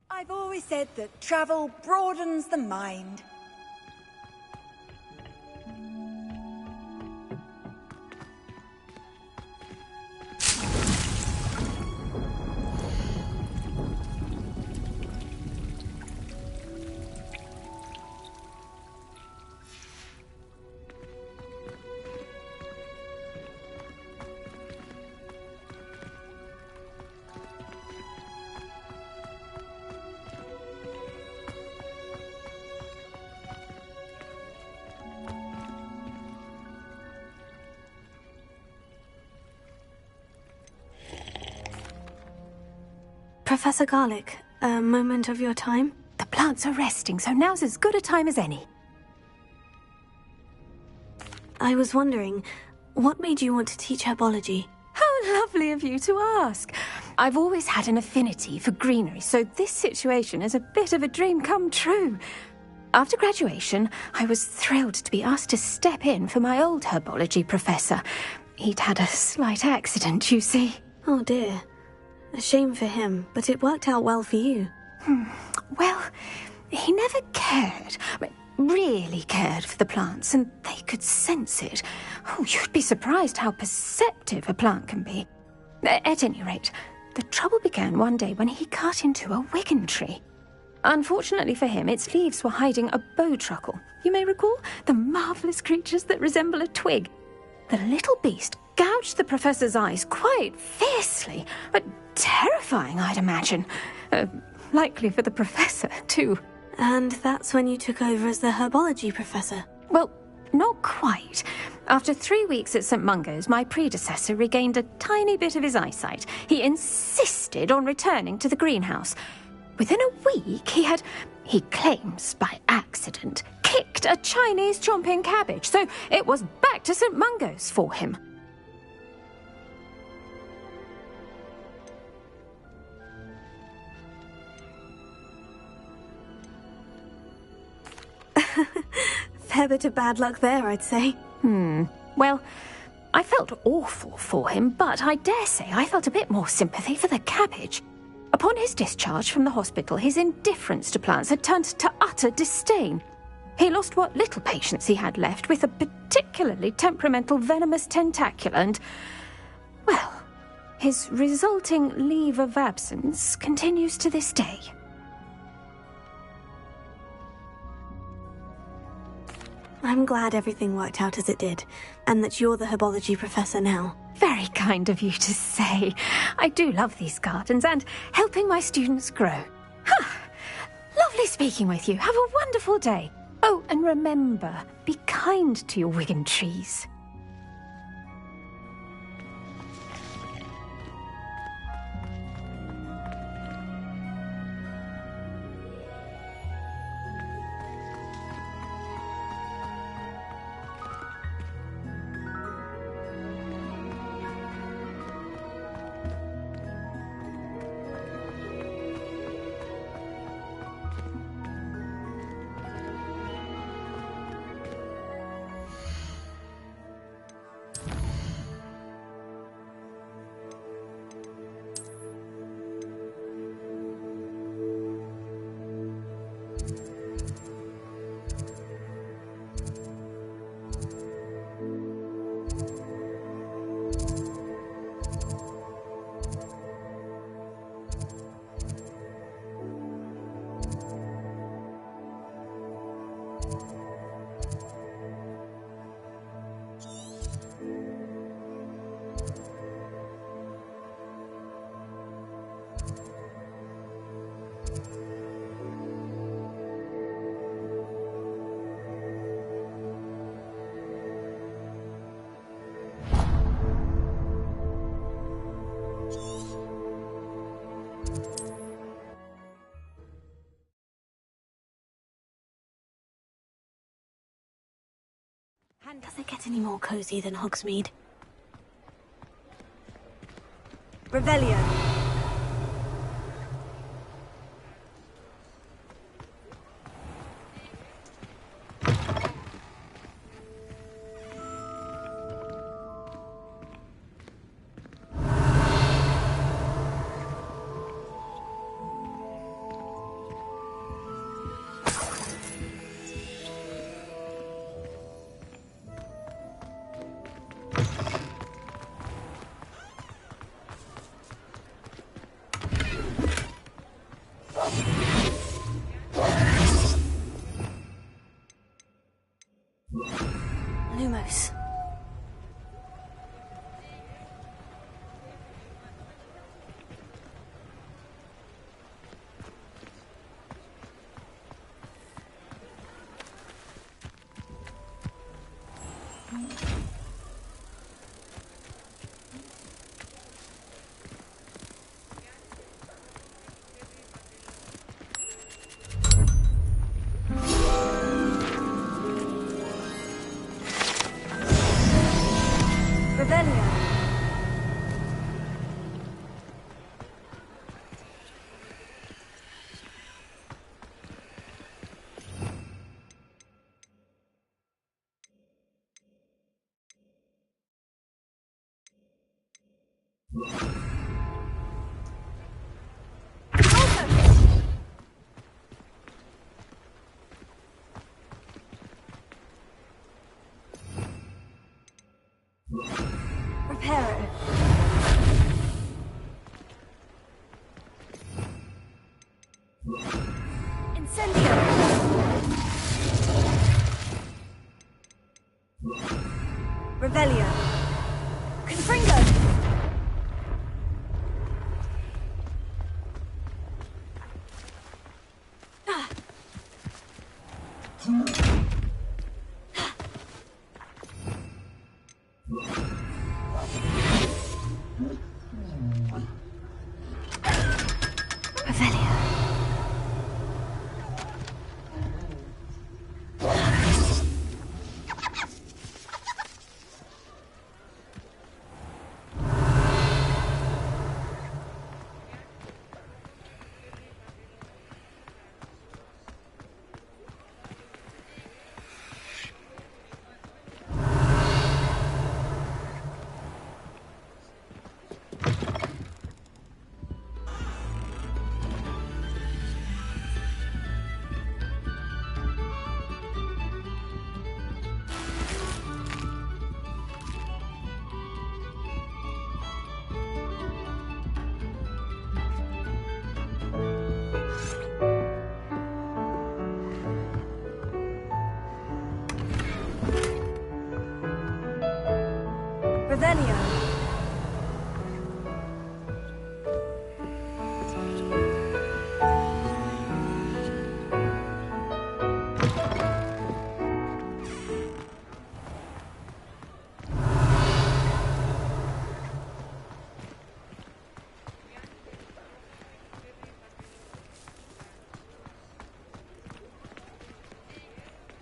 I've always said that travel broadens the mind. Professor Garlick, a moment of your time? The plants are resting, so now's as good a time as any. I was wondering, what made you want to teach herbology? How lovely of you to ask. I've always had an affinity for greenery, so this situation is a bit of a dream come true. After graduation, I was thrilled to be asked to step in for my old herbology professor. He'd had a slight accident, you see. Oh dear. A shame for him, but it worked out well for you. Well, he never cared, really cared for the plants, and they could sense it. Oh, you'd be surprised how perceptive a plant can be. At any rate, the trouble began one day when he cut into a wigan tree. Unfortunately for him, its leaves were hiding a bowtruckle. You may recall the marvellous creatures that resemble a twig. The little beast gouged the professor's eyes quite fiercely, but terrifying, I'd imagine. Likely for the professor, too. And that's when you took over as the herbology professor? Well, not quite. After 3 weeks at St. Mungo's, my predecessor regained a tiny bit of his eyesight. He insisted on returning to the greenhouse. Within a week, he claims by accident, kicked a Chinese chomping cabbage, so it was back to St. Mungo's for him. Fair bit of bad luck there, I'd say. Well, I felt awful for him, but I dare say I felt a bit more sympathy for the cabbage. Upon his discharge from the hospital, his indifference to plants had turned to utter disdain. He lost what little patience he had left with a particularly temperamental venomous tentacula and, well, his resulting leave of absence continues to this day. I'm glad everything worked out as it did, and that you're the herbology professor now. Very kind of you to say. I do love these gardens and helping my students grow. Lovely speaking with you. Have a wonderful day. Oh, and remember, be kind to your wigan trees. Does it get any more cozy than Hogsmeade? Revelio. Lumos. Reparo. Incendio. Revelio. Confringo. Revelio.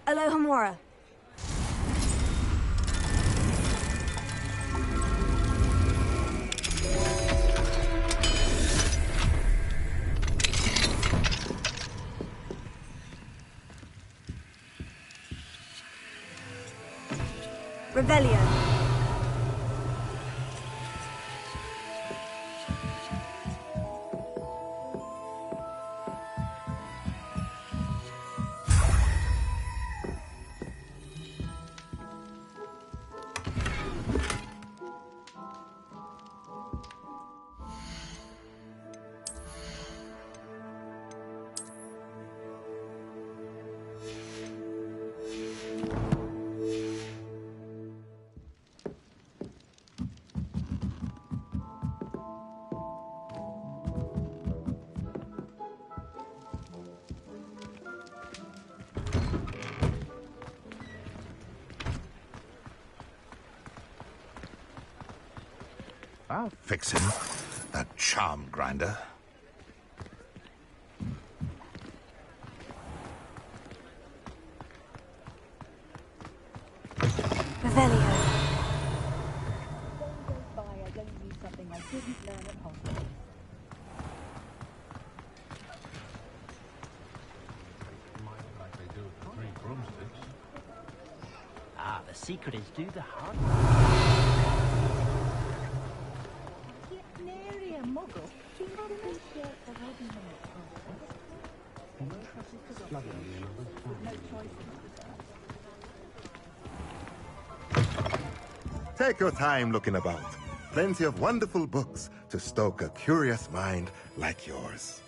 Alohomora. Revelio. I'll fix him, that charm grinder. Revelio. Ah, the secret is do the hard Take your time looking about. Plenty of wonderful books to stoke a curious mind like yours.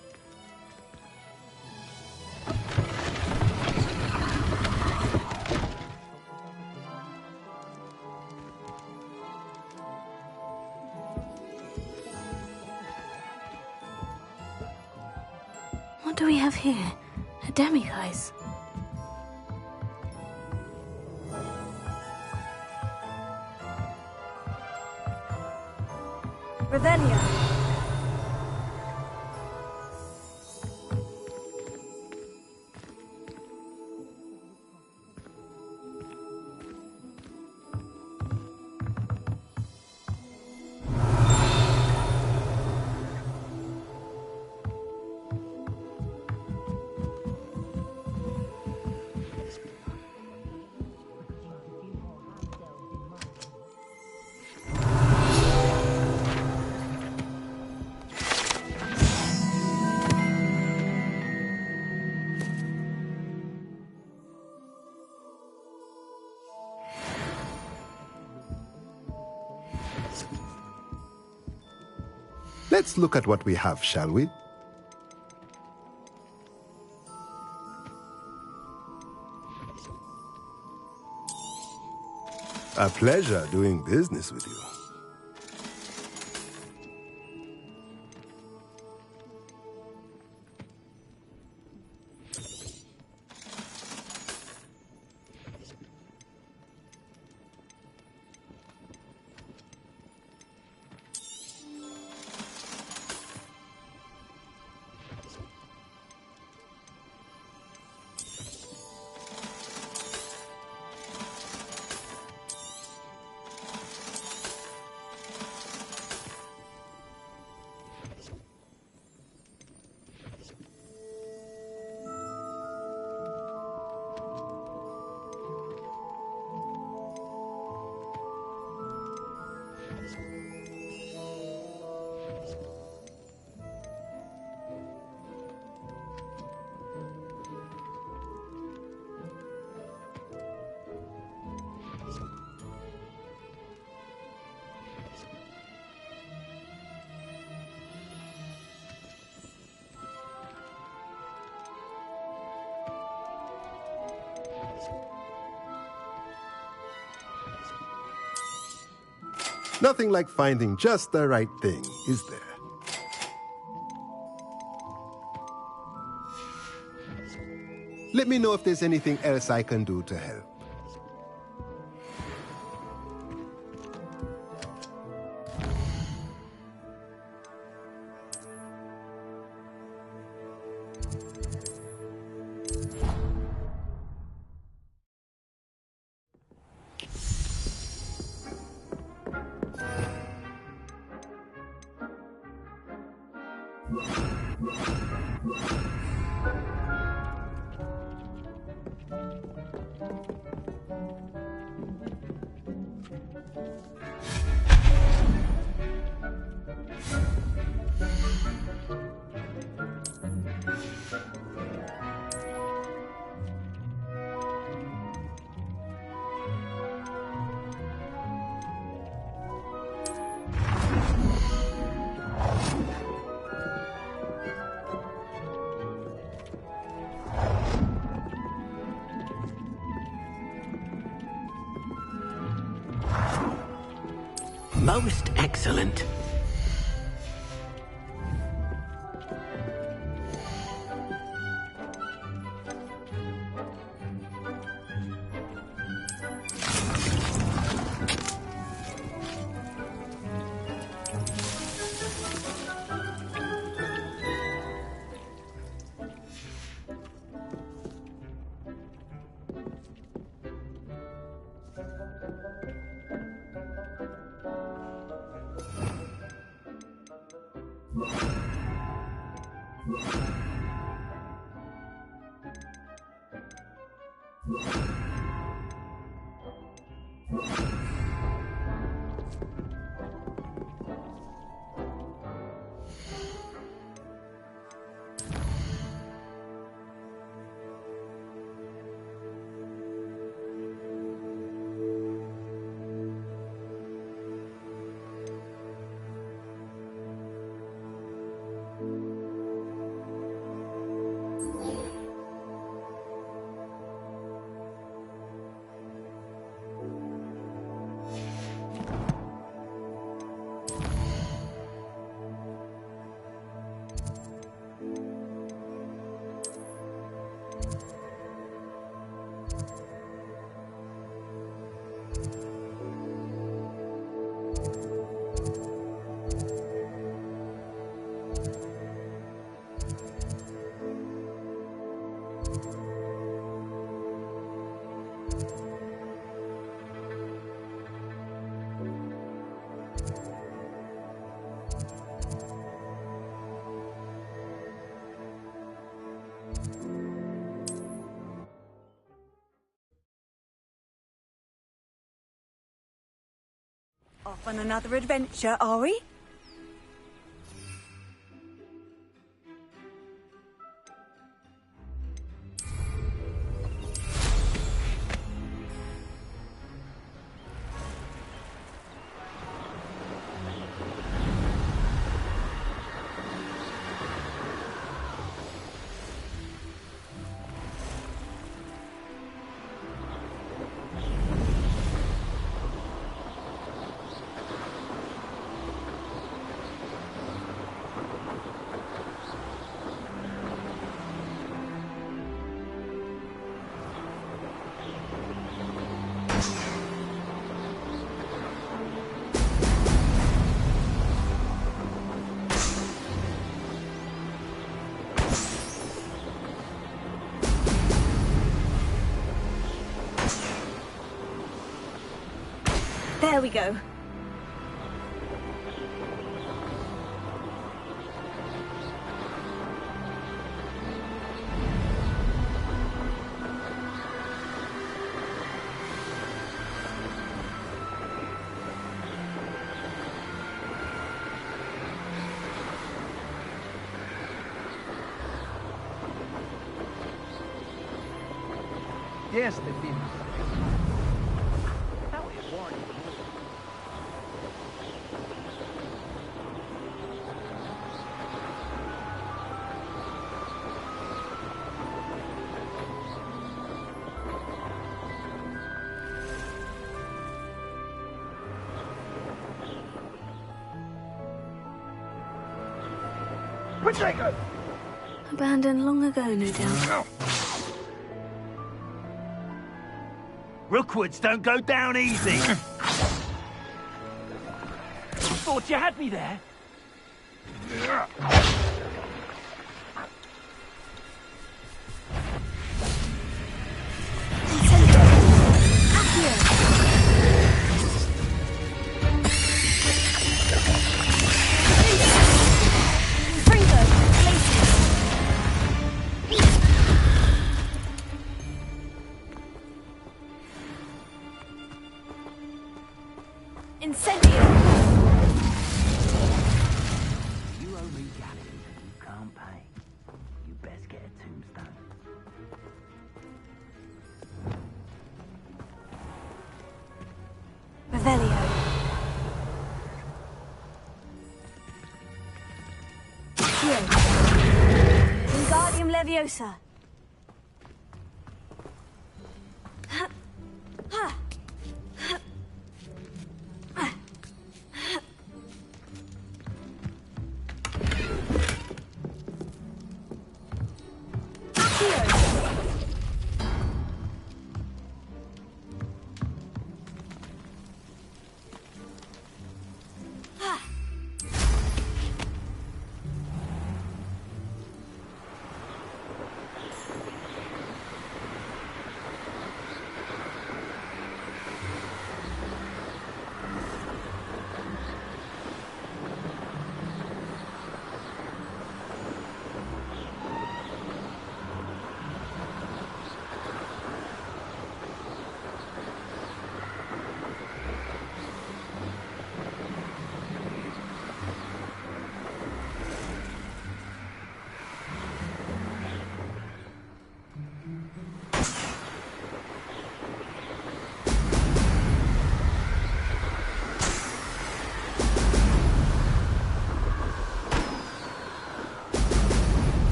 here, at Demiguy's. Revelio. Let's look at what we have, shall we? A pleasure doing business with you. Nothing like finding just the right thing, is there? Let me know if there's anything else I can do to help. Most excellent. Off on another adventure, are we? There we go. Yes, the demon. That was warning. Potato! Abandoned long ago, no doubt. Rookwoods don't go down easy. Thought you had me there. Incendio! You owe me galleons and you can't pay. You best get a tombstone. Revelio. Wingardium Leviosa.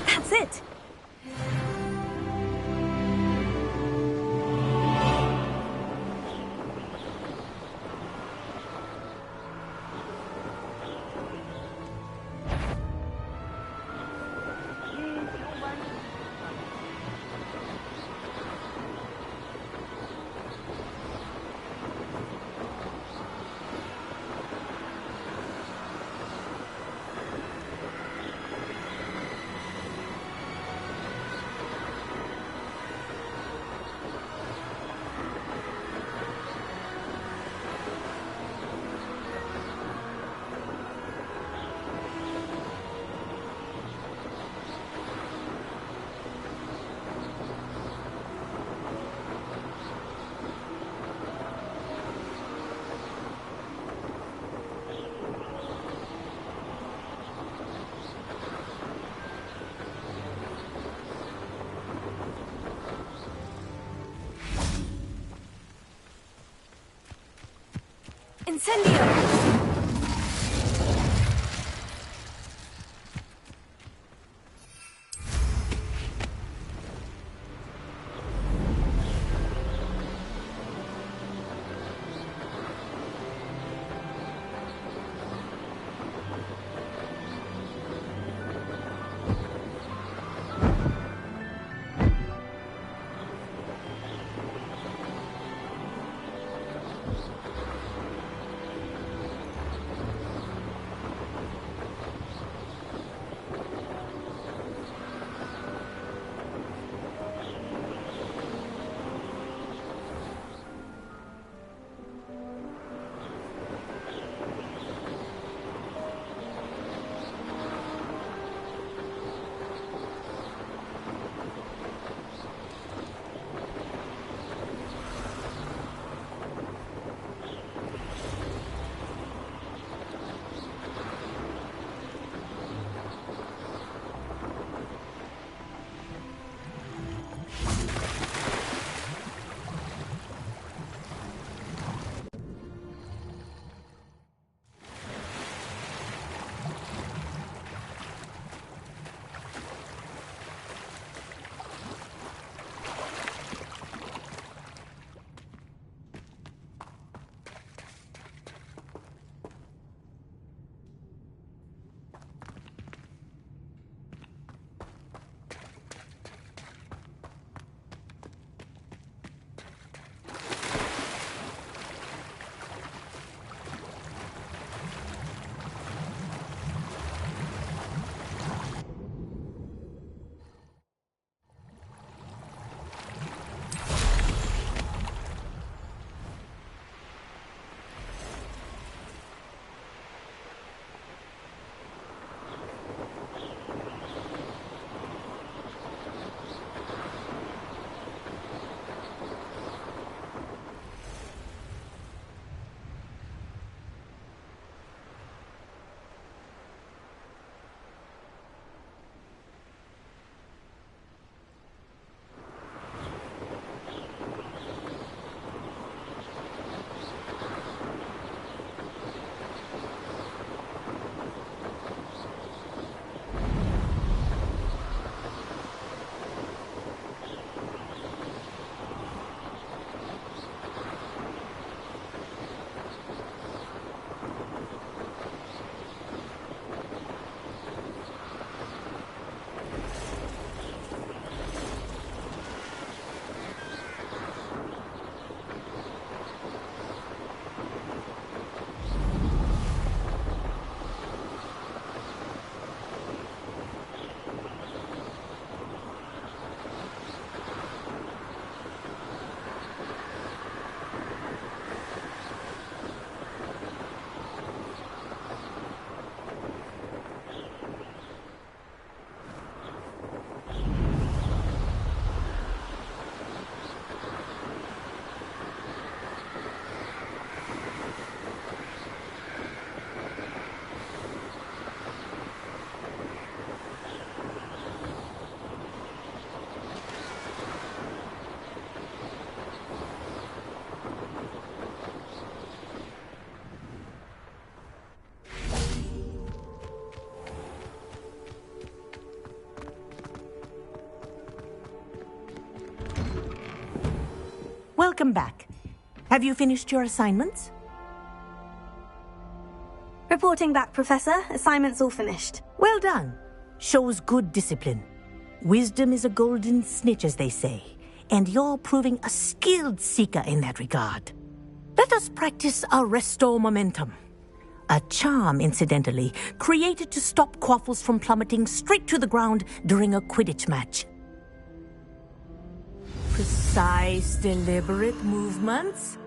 That's it! Incendio! Welcome back. Have you finished your assignments? Reporting back, Professor. Assignment's all finished. Well done. Shows good discipline. Wisdom is a golden snitch, as they say, and you're proving a skilled seeker in that regard. Let us practice Arresto Momentum. A charm, incidentally, created to stop quaffles from plummeting straight to the ground during a Quidditch match. Precise, deliberate movements.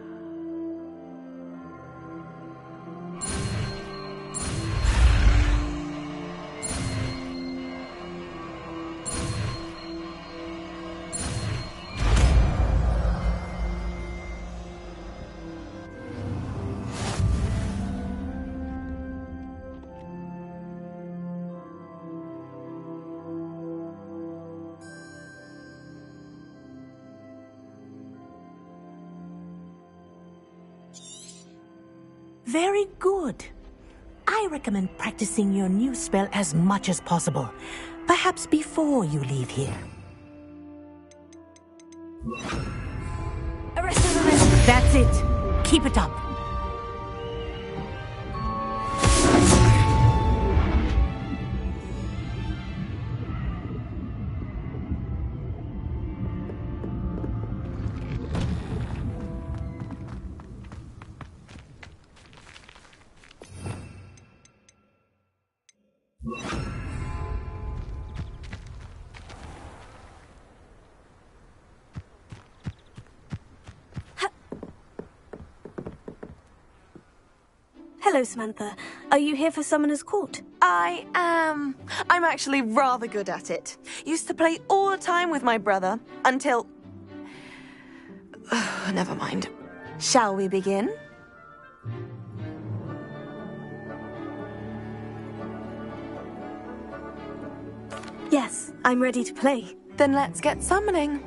very good. I recommend practicing your new spell as much as possible, perhaps before you leave here. That's it. Keep it up. Hello, Samantha. Are you here for Summoner's Court? I am. I'm actually rather good at it. Used to play all the time with my brother until... Never mind. Shall we begin? Yes, I'm ready to play. Then let's get summoning.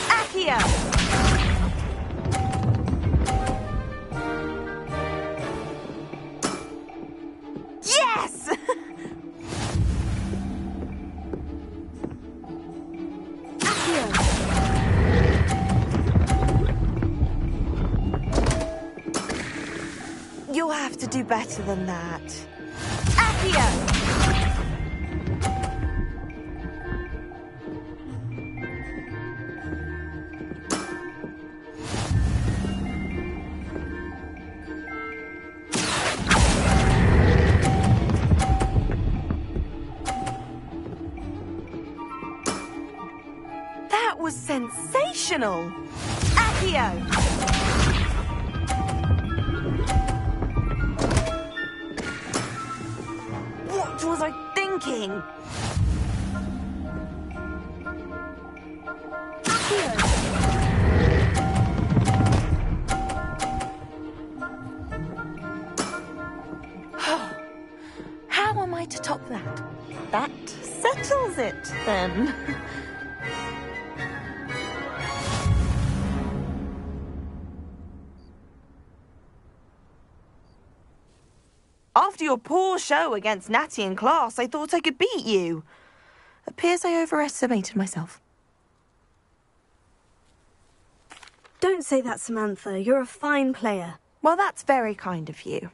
Accio! Yes! You'll have to do better than that. Accio! That was sensational! Accio! What was I thinking? How am I to top that? That settles it, then. After your poor show against Natty in class, I thought I could beat you. Appears I overestimated myself. Don't say that, Samantha. You're a fine player. Well, that's very kind of you.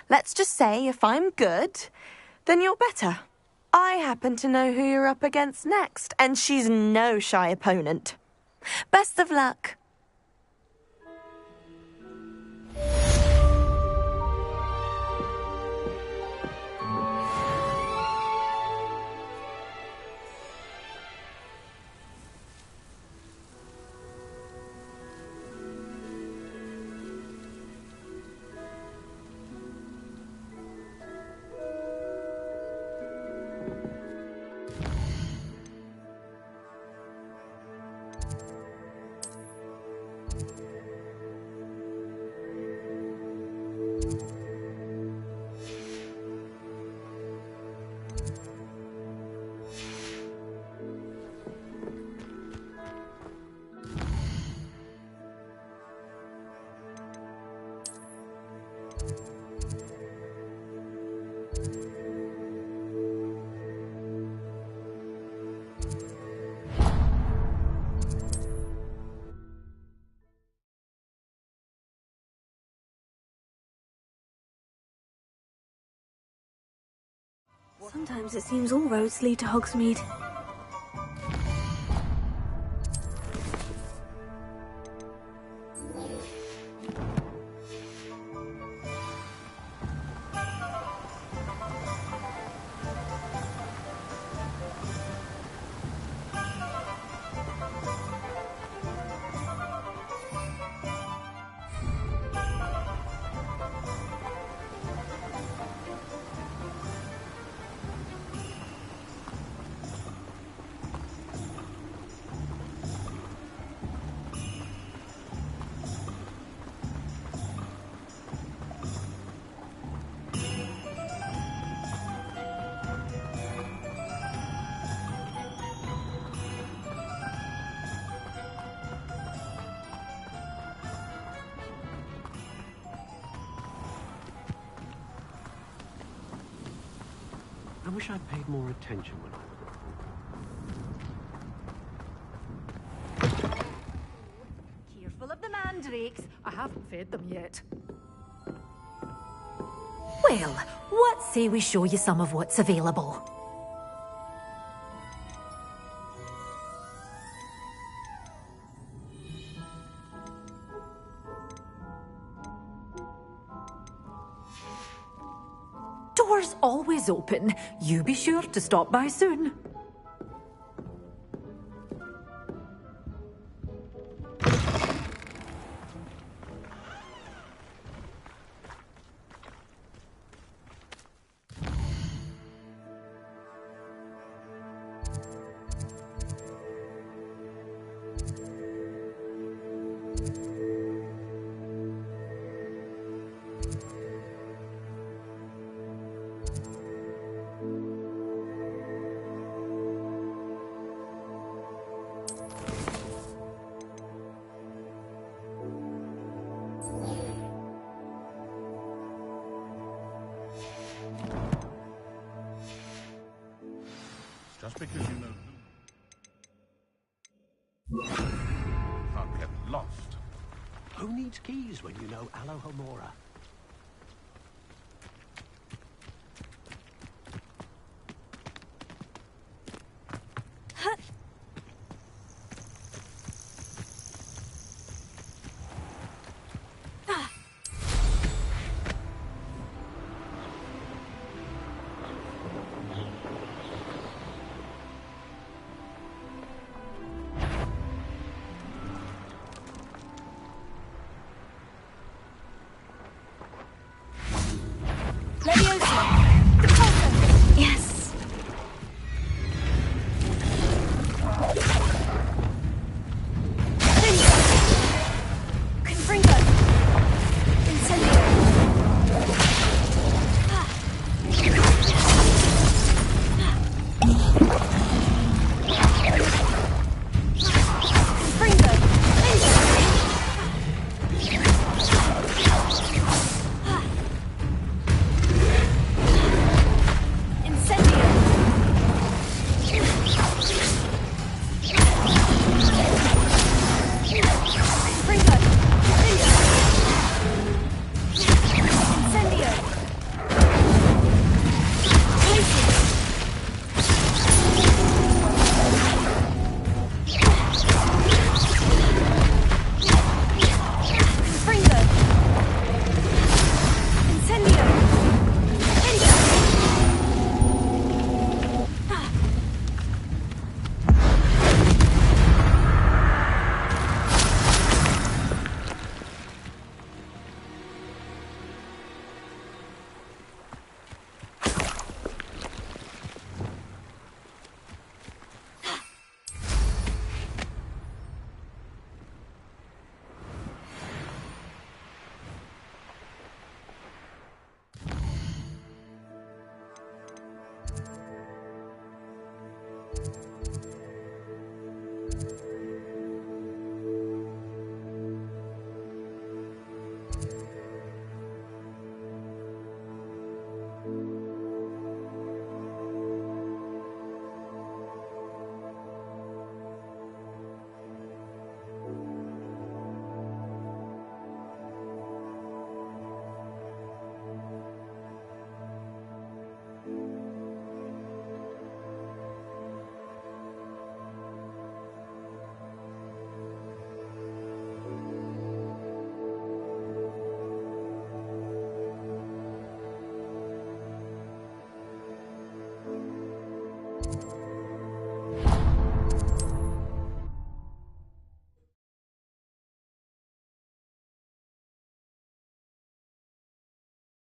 Let's just say if I'm good, then you're better. I happen to know who you're up against next, and she's no shy opponent. Best of luck. Sometimes it seems all roads lead to Hogsmeade. wish I'd paid more attention when I... Careful of the mandrakes. I haven't fed them yet. Well, what say we show you some of what's available? Doors always open. You be sure to stop by soon. Just because you know can't get lost. Who needs keys when you know Alohomora? Yes. Confringo! Incendio! Confringo!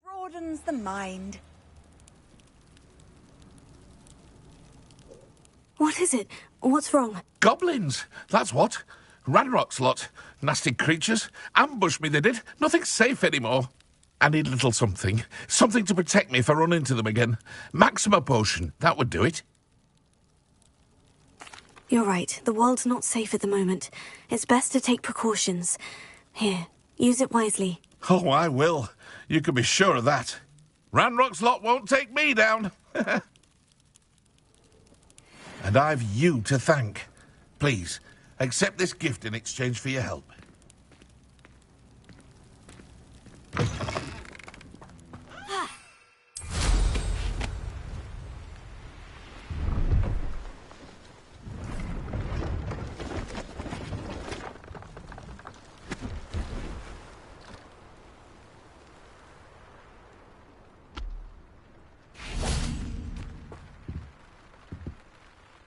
Broadens the mind. What is it? What's wrong? Goblins! That's what. Ranrock's lot. Nasty creatures. Ambushed me, they did. Nothing's safe anymore. I need a little something. Something to protect me if I run into them again. Maxima potion. That would do it. You're right. The world's not safe at the moment. It's best to take precautions. Here, use it wisely. Oh, I will. You can be sure of that. Ranrock's lot won't take me down. And I've you to thank. Please, accept this gift in exchange for your help.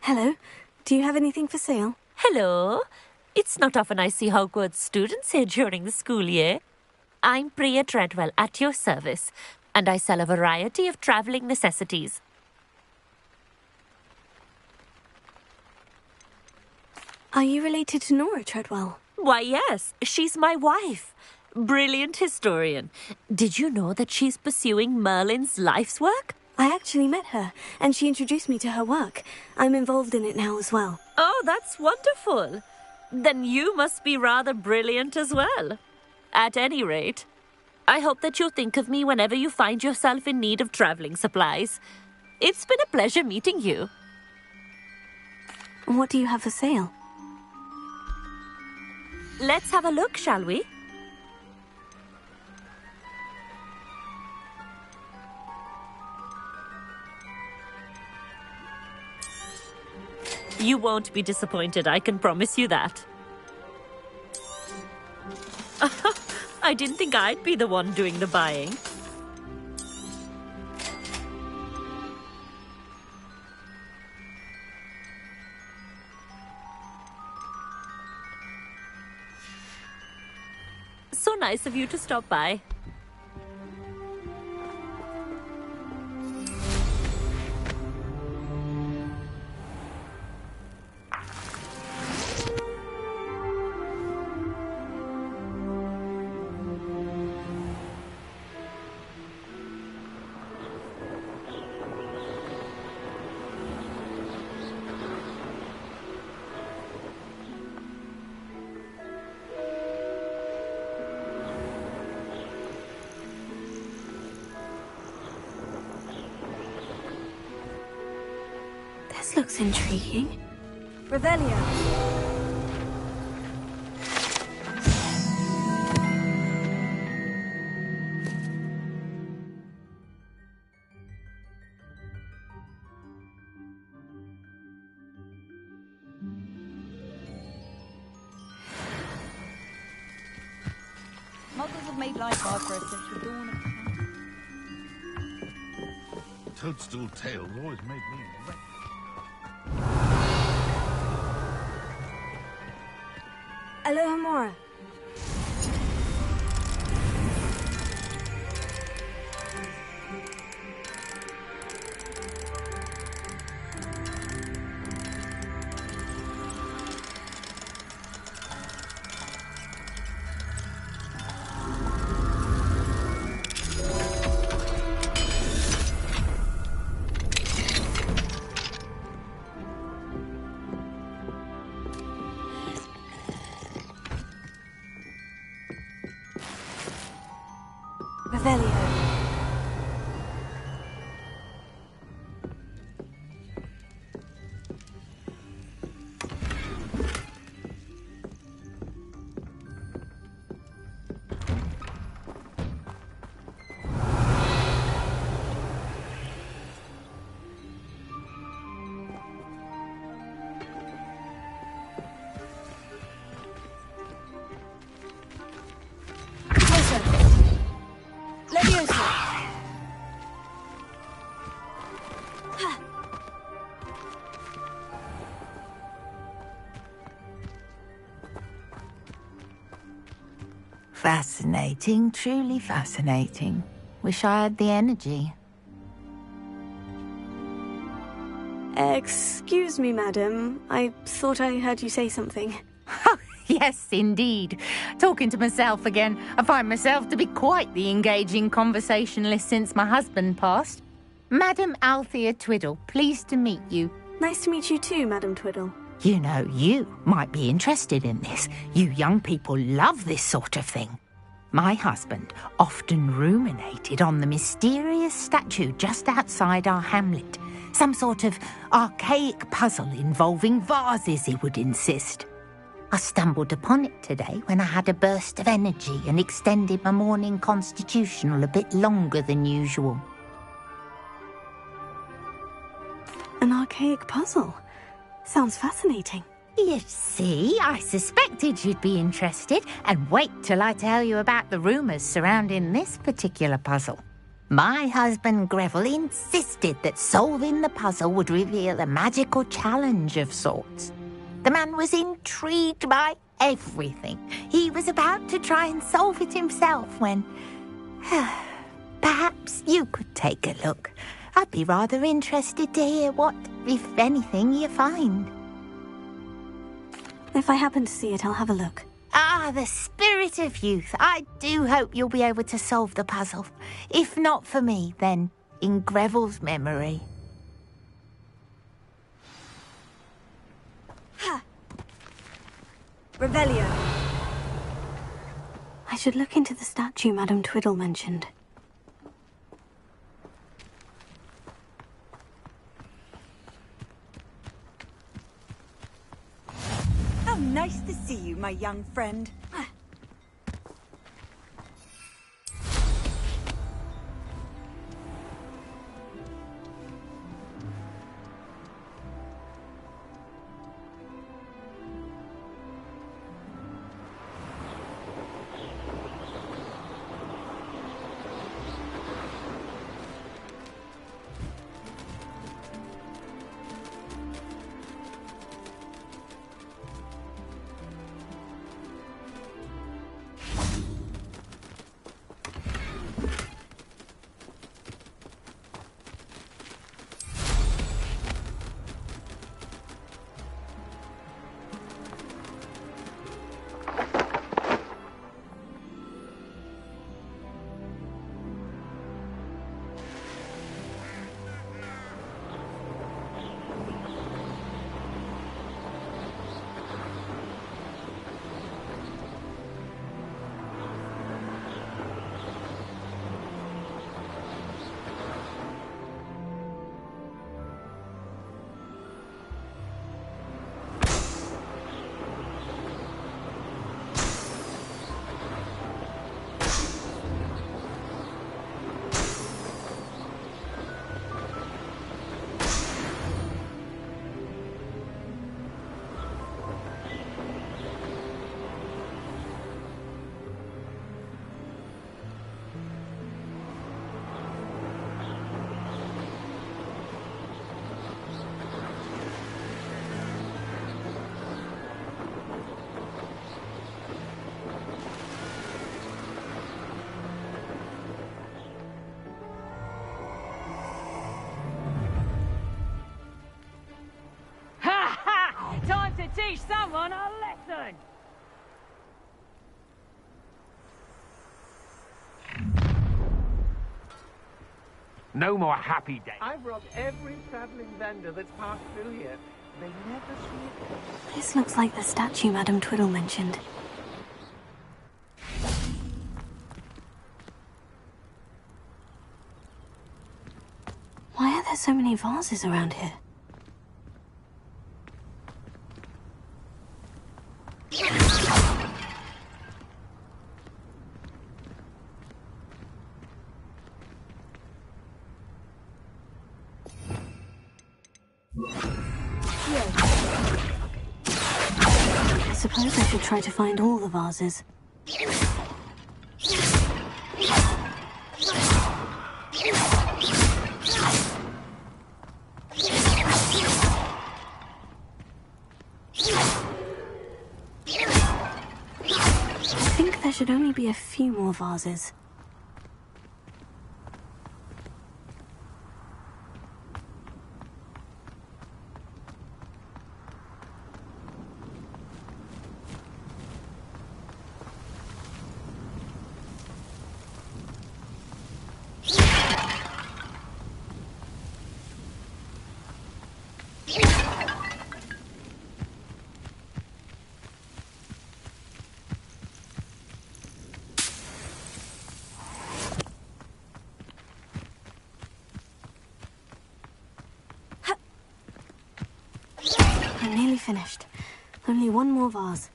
Hello. Do you have anything for sale? Hello. It's not often I see Hogwarts students here during the school year. I'm Priya Treadwell, at your service, and I sell a variety of travelling necessities. Are you related to Nora Treadwell? Why, yes. She's my wife. Brilliant historian. Did you know that she's pursuing Merlin's life's work? I actually met her, and she introduced me to her work. I'm involved in it now as well. Oh, that's wonderful. Then you must be rather brilliant as well. At any rate, I hope that you'll think of me whenever you find yourself in need of travelling supplies. It's been a pleasure meeting you. What do you have for sale? Let's have a look, shall we? You won't be disappointed, I can promise you that. I didn't think I'd be the one doing the buying. So nice of you to stop by. This looks intriguing. Revelio. Muggles have made life hard for us since the dawn of time. Toadstool tales always made me wet. Alohomora. Revelio. Fascinating, truly fascinating. Wish I had the energy. Excuse me, madam. I thought I heard you say something. Yes, indeed. Talking to myself again. I find myself to be quite the engaging conversationalist since my husband passed. Madam Althea Twiddle, pleased to meet you. Nice to meet you too, Madam Twiddle. You know, you might be interested in this. You young people love this sort of thing. My husband often ruminated on the mysterious statue just outside our hamlet. Some sort of archaic puzzle involving vases, he would insist. I stumbled upon it today when I had a burst of energy and extended my morning constitutional a bit longer than usual. An archaic puzzle? Sounds fascinating. You see, I suspected you'd be interested, and wait till I tell you about the rumours surrounding this particular puzzle. My husband Greville insisted that solving the puzzle would reveal a magical challenge of sorts. The man was intrigued by everything. He was about to try and solve it himself when... Perhaps you could take a look. I'd be rather interested to hear what, if anything, you find. If I happen to see it, I'll have a look. Ah, the spirit of youth. I do hope you'll be able to solve the puzzle. If not for me, then in Greville's memory. Ha! Revelio. I should look into the statue Madame Twiddle mentioned. How nice to see you, my young friend. Time to teach someone a lesson! No more happy days. I've robbed every traveling vendor that's passed through here. They never see it coming. This looks like the statue Madame Twiddle mentioned. Why are there so many vases around here? I suppose I should try to find all the vases. I think there should only be a few more vases. nearly finished. Only one more vase.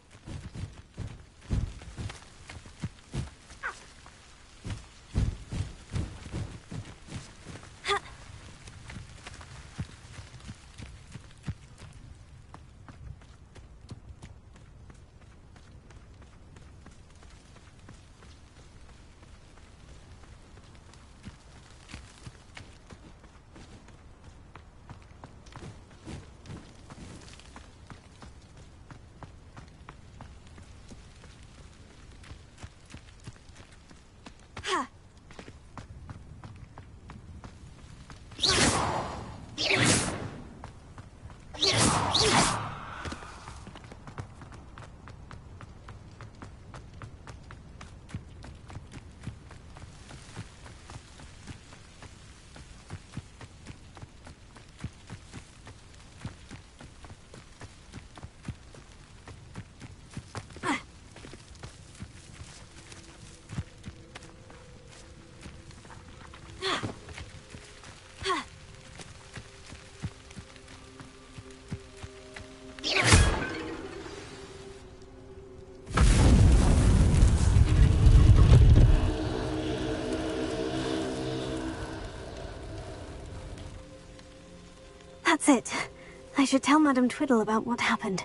That's it. I should tell Madame Twiddle about what happened.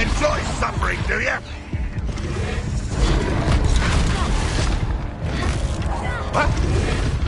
Enjoy suffering, do you? What?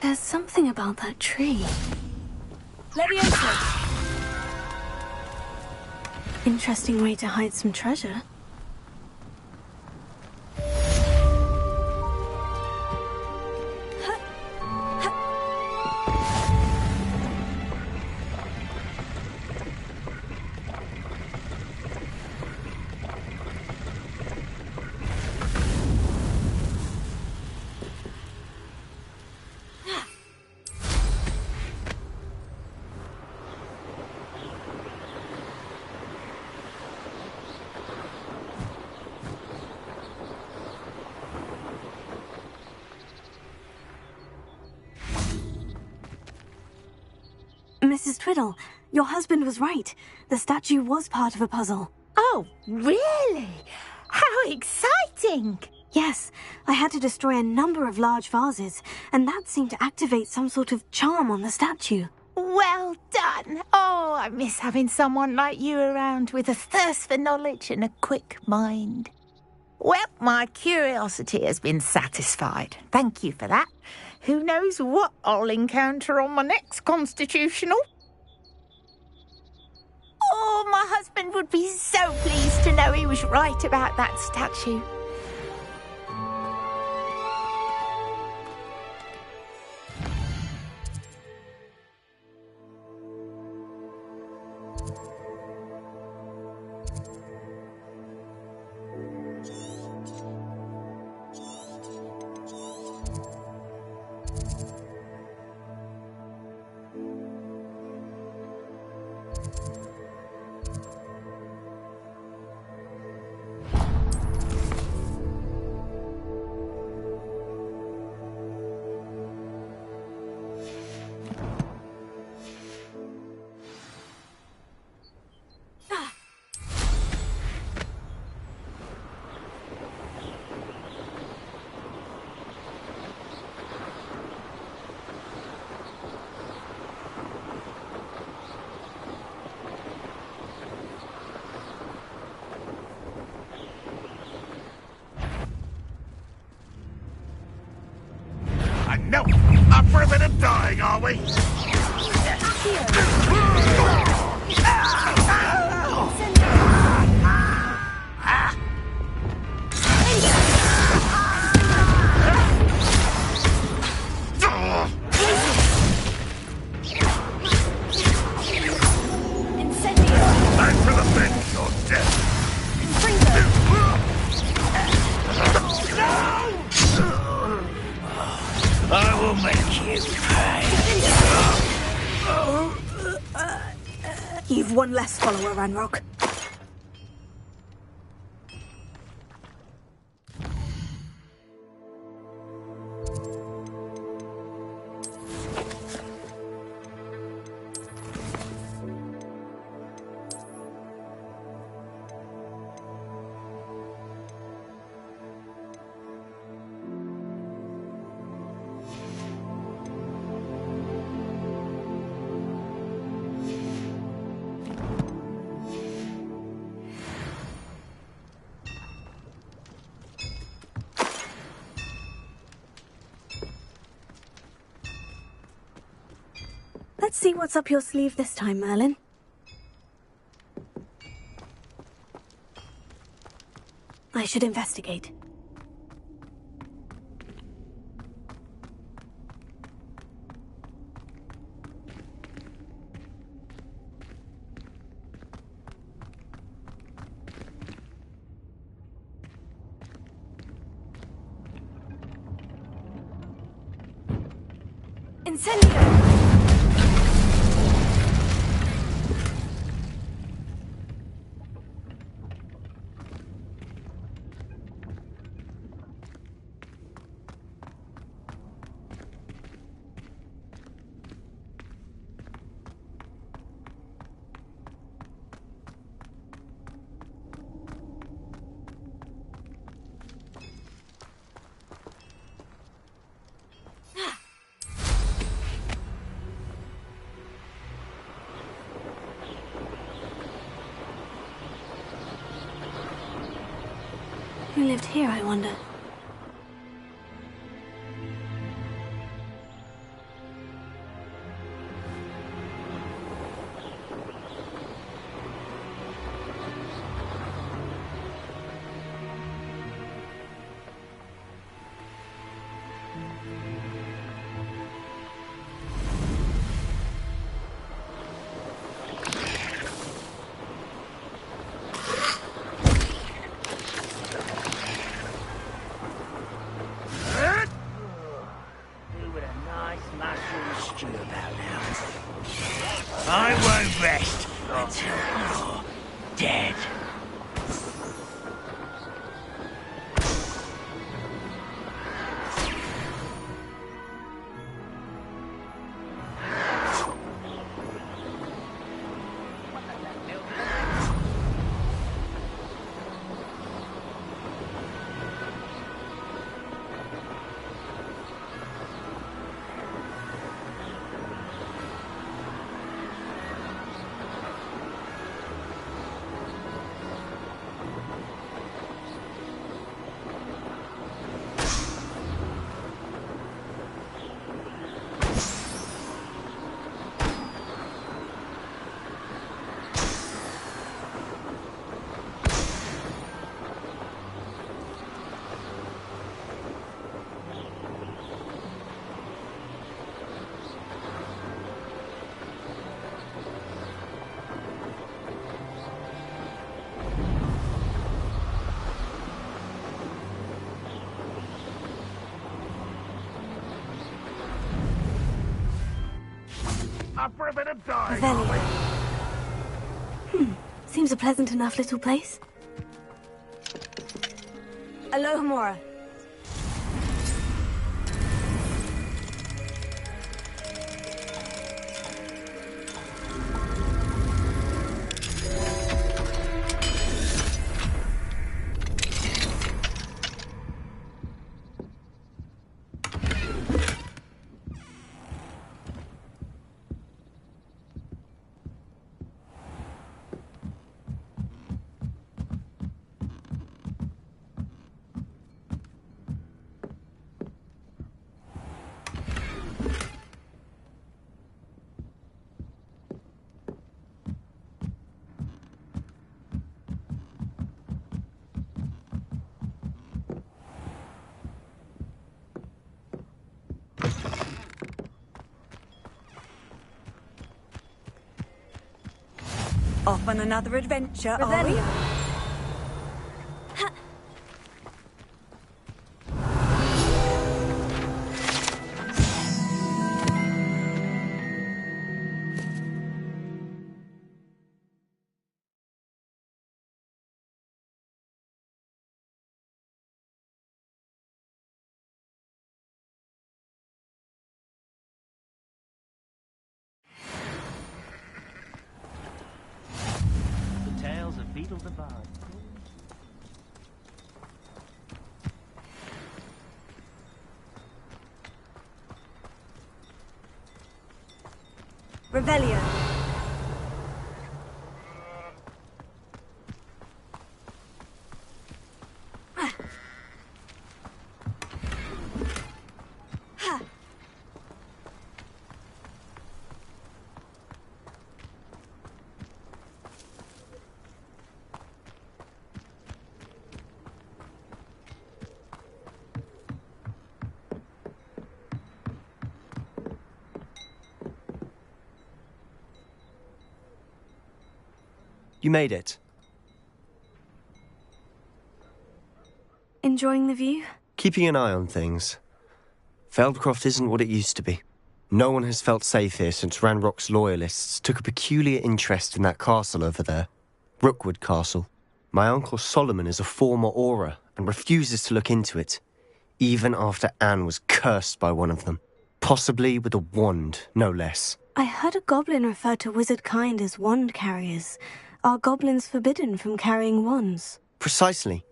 There's something about that tree. Leviosa! Interesting way to hide some treasure. Mrs. Twiddle, your husband was right. The statue was part of a puzzle. Oh, really? How exciting! Yes, I had to destroy a number of large vases, and that seemed to activate some sort of charm on the statue. Well done. Oh, I miss having someone like you around with a thirst for knowledge and a quick mind. Well, my curiosity has been satisfied. Thank you for that. Who knows what I'll encounter on my next constitutional? Oh, my husband would be so pleased to know he was right about that statue. No! Up for a bit of dying, are we? Back for the bench, or death! I will make you pay. You've one less follower, Ranrock. Let's see what's up your sleeve this time, Merlin. I should investigate. Incendio! Who lived here, I wonder? Up for a bit of dying, Revelia. Seems a pleasant enough little place. Alohomora. Off on another adventure, are we? Tales of Beetle the Bard. Revelia. You made it. Enjoying the view? Keeping an eye on things. Feldcroft isn't what it used to be. No one has felt safe here since Ranrock's loyalists took a peculiar interest in that castle over there. Rookwood Castle. My uncle Solomon is a former Auror and refuses to look into it, even after Anne was cursed by one of them. Possibly with a wand, no less. I heard a goblin refer to wizard kind as wand carriers. Are goblins forbidden from carrying wands? Precisely.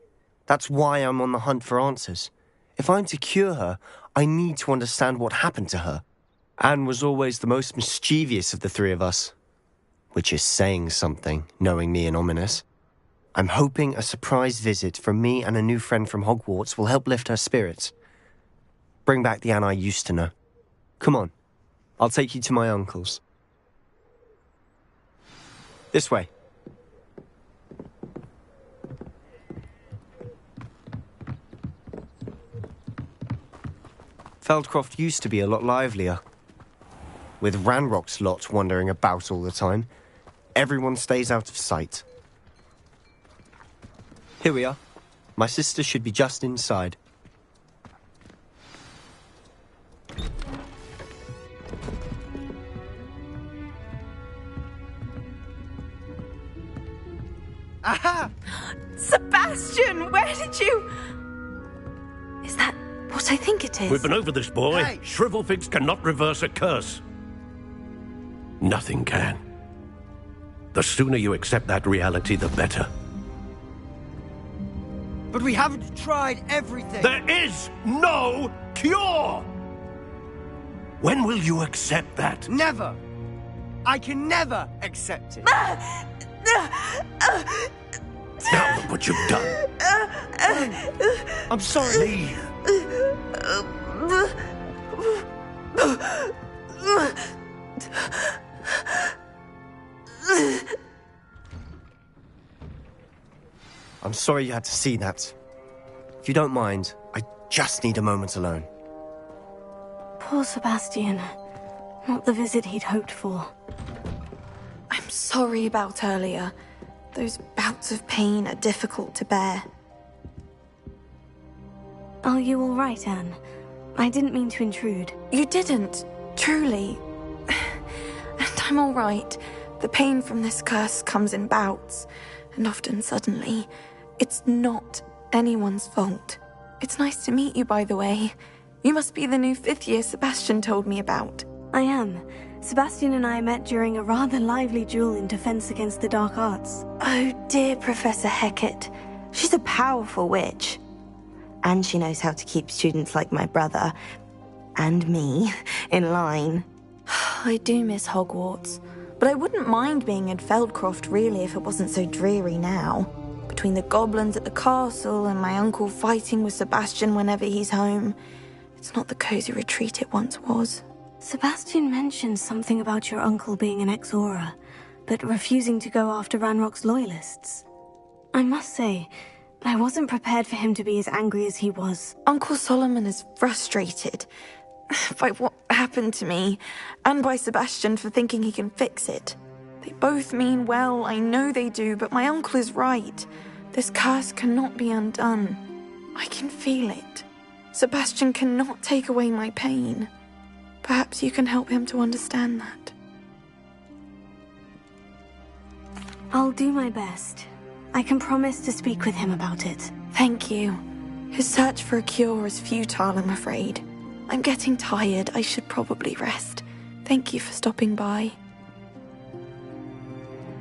That's why I'm on the hunt for answers. If I'm to cure her, I need to understand what happened to her. Anne was always the most mischievous of the three of us. Which is saying something, knowing me and Ominous. I'm hoping a surprise visit from me and a new friend from Hogwarts will help lift her spirits. Bring back the Anne I used to know. Come on. I'll take you to my uncle's. This way. Feldcroft used to be a lot livelier. With Ranrock's lot wandering about all the time, everyone stays out of sight. Here we are. My sister should be just inside. Aha! Sebastian, where did you... Is that what I think it is? We've been over this, boy. Hey. Shrivelfigs cannot reverse a curse. Nothing can. The sooner you accept that reality, the better. But we haven't tried everything. There is no cure! When will you accept that? Never. I can never accept it. Now look what you've done. I'm sorry. Leave. I'm sorry you had to see that. If you don't mind, I just need a moment alone. Poor Sebastian. Not the visit he'd hoped for. I'm sorry about earlier. Those bouts of pain are difficult to bear. Are you all right, Anne? I didn't mean to intrude. You didn't, truly. And I'm all right. The pain from this curse comes in bouts, and often suddenly. It's not anyone's fault. It's nice to meet you, by the way. You must be the new 5th year Sebastian told me about. I am. Sebastian and I met during a rather lively duel in Defense Against the Dark Arts. Oh dear, Professor Hecat. She's a powerful witch. And she knows how to keep students like my brother, and me, in line. I do miss Hogwarts, but I wouldn't mind being in Feldcroft really if it wasn't so dreary now. Between the goblins at the castle and my uncle fighting with Sebastian whenever he's home, it's not the cozy retreat it once was. Sebastian mentioned something about your uncle being an ex-Auror, but refusing to go after Ranrock's loyalists. I must say, I wasn't prepared for him to be as angry as he was. Uncle Solomon is frustrated by what happened to me, and by Sebastian for thinking he can fix it. They both mean well, I know they do, but my uncle is right. This curse cannot be undone. I can feel it. Sebastian cannot take away my pain. Perhaps you can help him to understand that. I'll do my best. I can promise to speak with him about it. Thank you. His search for a cure is futile, I'm afraid. I'm getting tired. I should probably rest. Thank you for stopping by.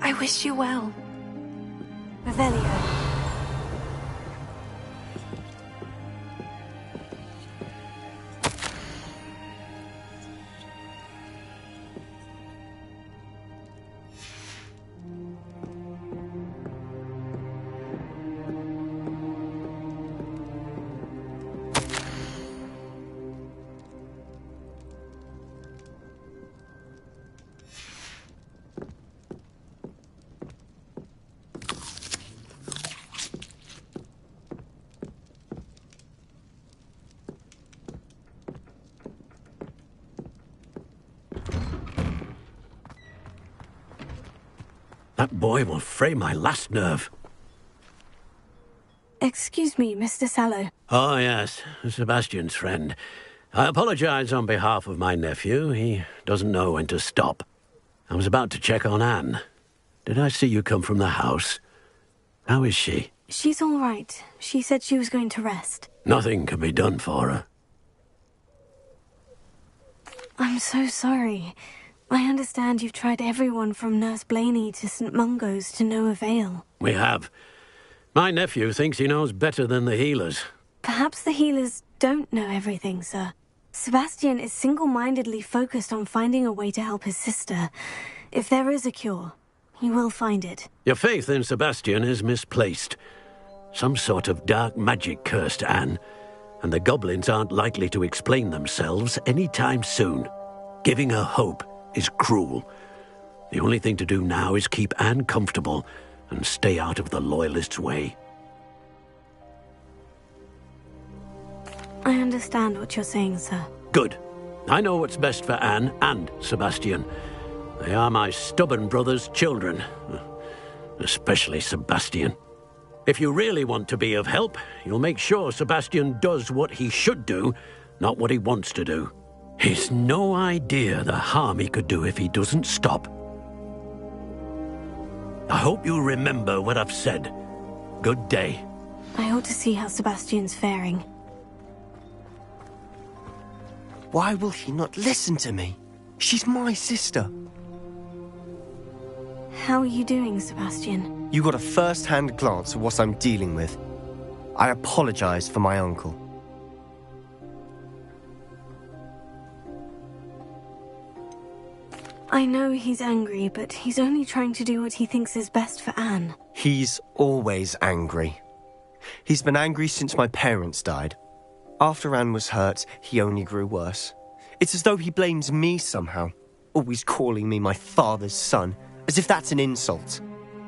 I wish you well. Revelio. That boy will fray my last nerve. Excuse me, Mr. Sallow. Oh, yes, Sebastian's friend. I apologize on behalf of my nephew. He doesn't know when to stop. I was about to check on Anne. Did I see you come from the house? How is she? She's all right. She said she was going to rest. Nothing can be done for her. I'm so sorry. I understand you've tried everyone from Nurse Blaney to St. Mungo's to no avail. We have. My nephew thinks he knows better than the healers. Perhaps the healers don't know everything, sir. Sebastian is single-mindedly focused on finding a way to help his sister. If there is a cure, he will find it. Your faith in Sebastian is misplaced. Some sort of dark magic cursed Anne, and the goblins aren't likely to explain themselves anytime soon. Giving her hope is cruel. The only thing to do now is keep Anne comfortable and stay out of the Loyalists' way. I understand what you're saying, sir. Good. I know what's best for Anne and Sebastian. They are my stubborn brother's children. Especially Sebastian. If you really want to be of help, you'll make sure Sebastian does what he should do, not what he wants to do. He's no idea the harm he could do if he doesn't stop. I hope you remember what I've said. Good day. I ought to see how Sebastian's faring. Why will he not listen to me? She's my sister. How are you doing, Sebastian? You got a first-hand glance at what I'm dealing with. I apologize for my uncle. I know he's angry, but he's only trying to do what he thinks is best for Anne. He's always angry. He's been angry since my parents died. After Anne was hurt, he only grew worse. It's as though he blames me somehow, always calling me my father's son, as if that's an insult.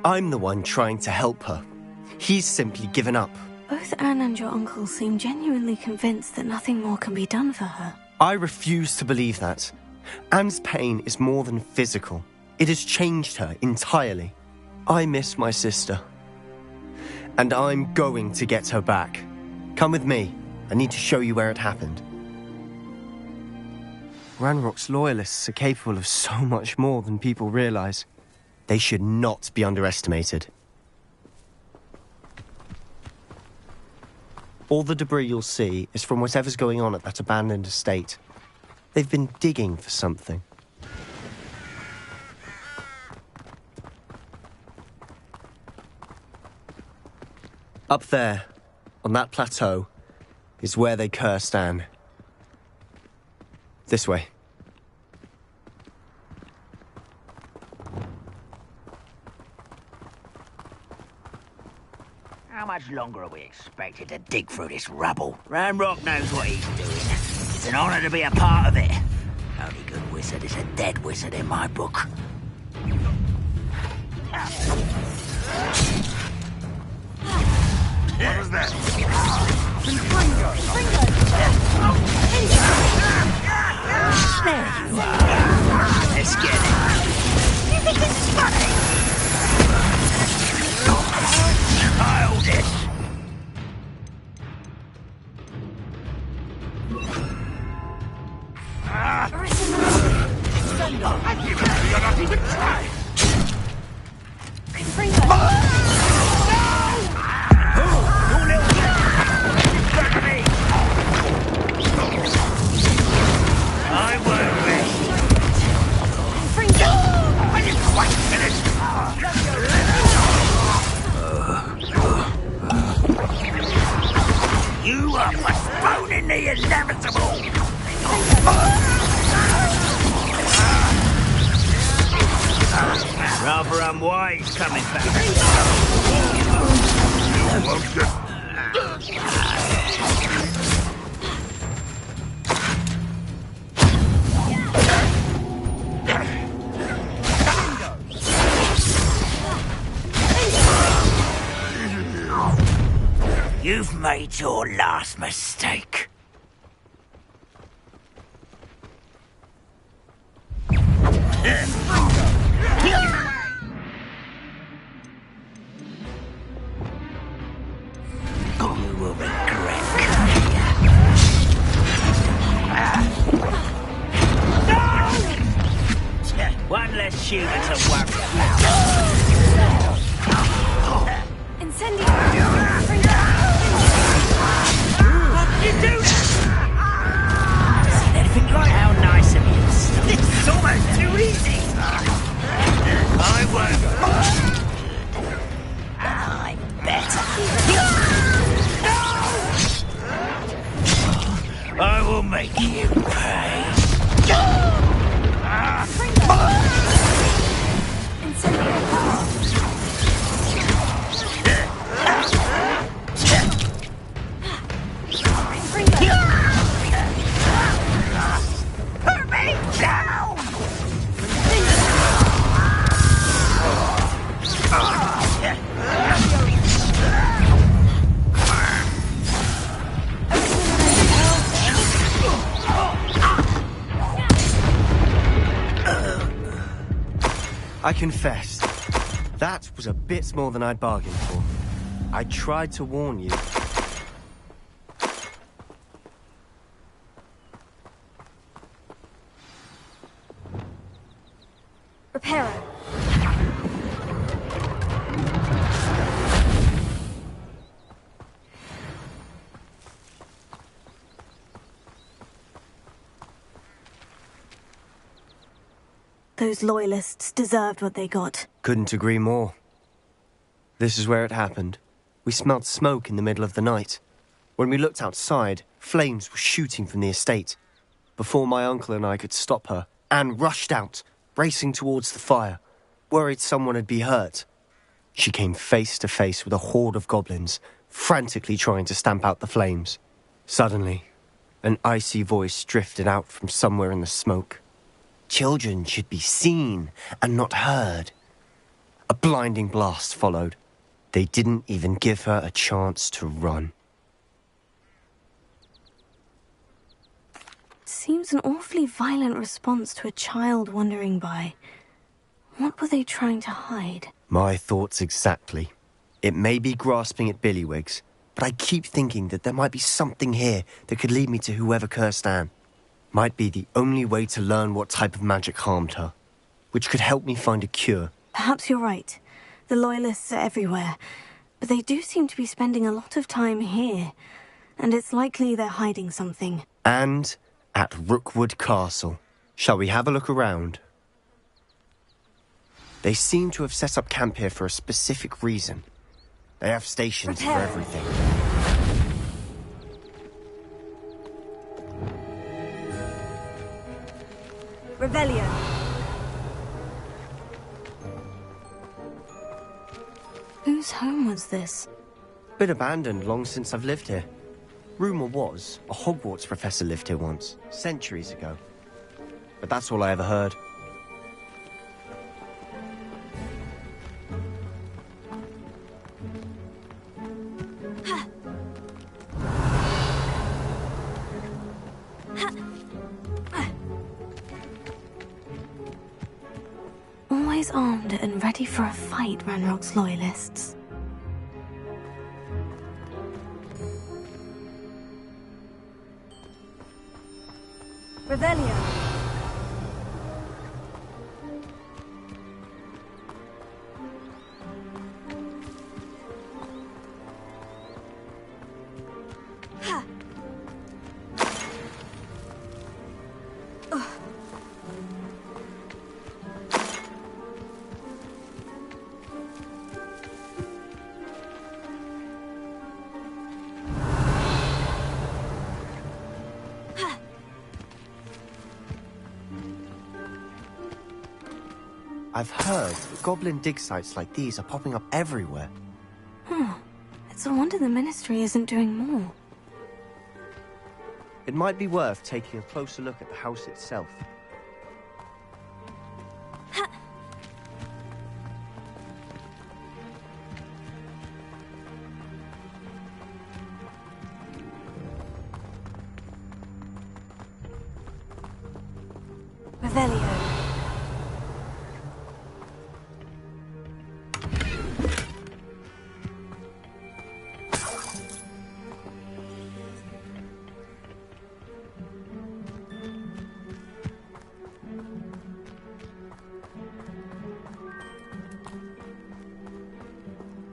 I'm the one trying to help her. He's simply given up. Both Anne and your uncle seem genuinely convinced that nothing more can be done for her. I refuse to believe that. Anne's pain is more than physical. It has changed her entirely. I miss my sister. And I'm going to get her back. Come with me. I need to show you where it happened. Ranrock's loyalists are capable of so much more than people realize. They should not be underestimated. All the debris you'll see is from whatever's going on at that abandoned estate. They've been digging for something. Up there, on that plateau, is where they cursed Anne. This way. How much longer are we expected to dig through this rubble? Ranrock knows what he's doing. It's an honor to be a part of it. Only good wizard is a dead wizard in my book. What was that? There you are. Let's get it. You think this is funny? Childish. I've given you, you're not even trying. You are postponing the inevitable! Rather unwise coming back. You won't get... You've made your last mistake. You will regret coming here. One less human to worry about. You do that! Isn't anything like how nice of you? This is almost too easy! I won't. I'm better. I will make you pay. Put me down! I confess, that was a bit more than I'd bargained for. I tried to warn you. Reparo. Those loyalists deserved what they got. Couldn't agree more. This is where it happened. We smelled smoke in the middle of the night. When we looked outside, flames were shooting from the estate. Before my uncle and I could stop her, Anne rushed out, racing towards the fire, worried someone had been hurt. She came face to face with a horde of goblins, frantically trying to stamp out the flames. Suddenly, an icy voice drifted out from somewhere in the smoke. Children should be seen and not heard. A blinding blast followed. They didn't even give her a chance to run. Seems an awfully violent response to a child wandering by. What were they trying to hide? My thoughts exactly. It may be grasping at billywhigs, but I keep thinking that there might be something here that could lead me to whoever cursed Anne. might be the only way to learn what type of magic harmed her, which could help me find a cure. Perhaps you're right. The Loyalists are everywhere, but they do seem to be spending a lot of time here, and it's likely they're hiding something. And at Rookwood Castle. Shall we have a look around? They seem to have set up camp here for a specific reason. They have stations for everything. Revelio. Whose home was this? Been abandoned long since I've lived here. Rumour was, a Hogwarts professor lived here once, centuries ago. But that's all I ever heard. Always armed and ready for a fight, Ranrock's Loyalists. Revelio. I've heard that goblin dig sites like these are popping up everywhere. It's a wonder the Ministry isn't doing more. It might be worth taking a closer look at the house itself. Revelio.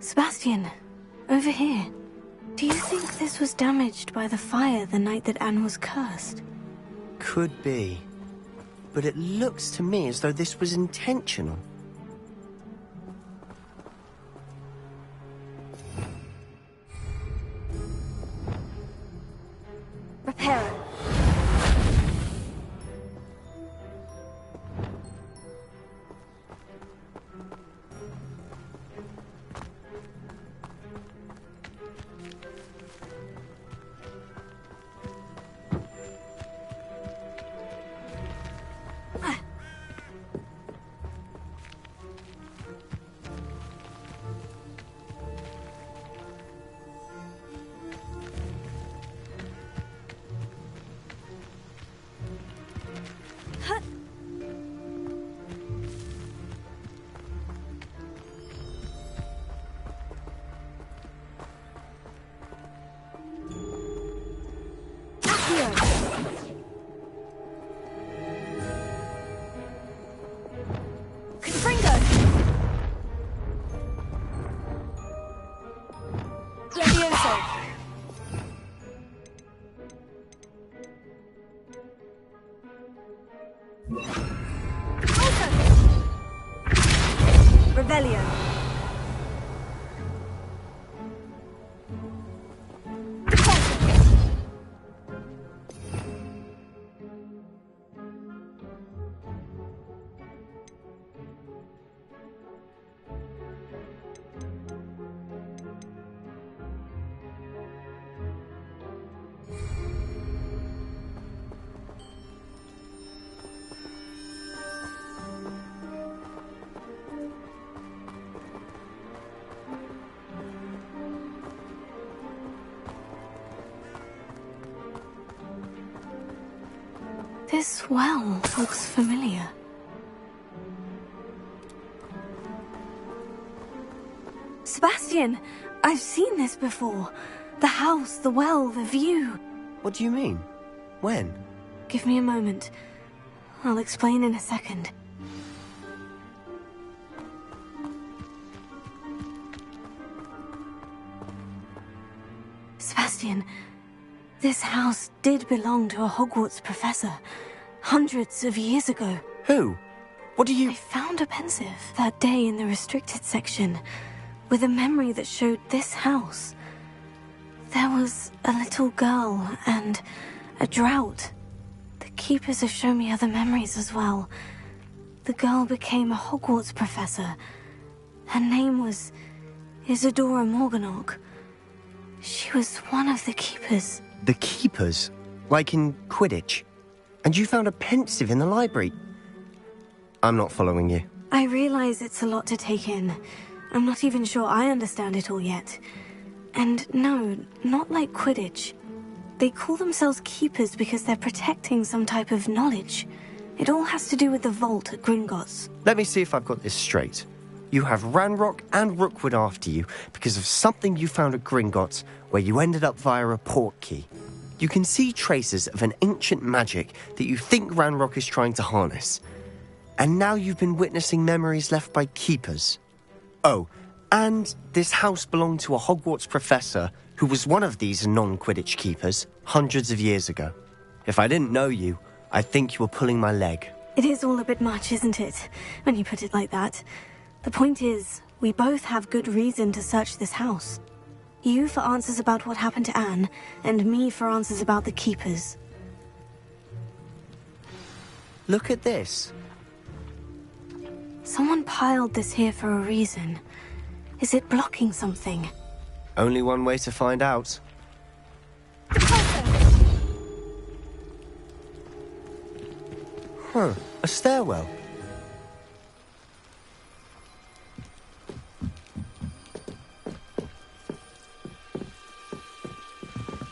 Sebastian, over here. Do you think this was damaged by the fire the night that Anne was cursed? Could be. But it looks to me as though this was intentional. Repair it. Revelio. This well looks familiar. Sebastian, I've seen this before. The house, the well, the view. What do you mean? When? Give me a moment. I'll explain in a second. Sebastian, this house did belong to a Hogwarts professor, hundreds of years ago. Who? What do you... I found a pensive that day in the restricted section, with a memory that showed this house. There was a little girl and a drought. The keepers have shown me other memories as well. The girl became a Hogwarts professor. Her name was Isadora Morganach. She was one of the keepers. The keepers? Like in Quidditch? And you found a pensive in the library? I'm not following you. I realize it's a lot to take in. I'm not even sure I understand it all yet. And no, not like Quidditch. They call themselves keepers because they're protecting some type of knowledge. It all has to do with the vault at Gringotts. Let me see if I've got this straight. You have Ranrock and Rookwood after you because of something you found at Gringotts where you ended up via a port key. You can see traces of an ancient magic that you think Ranrock is trying to harness. And now you've been witnessing memories left by keepers. Oh, and this house belonged to a Hogwarts professor who was one of these non-Quidditch keepers hundreds of years ago. If I didn't know you, I'd think you were pulling my leg. It is all a bit much, isn't it, when you put it like that? The point is, we both have good reason to search this house. You for answers about what happened to Anne, and me for answers about the keepers. Look at this. Someone piled this here for a reason. Is it blocking something? Only one way to find out. Huh, a stairwell.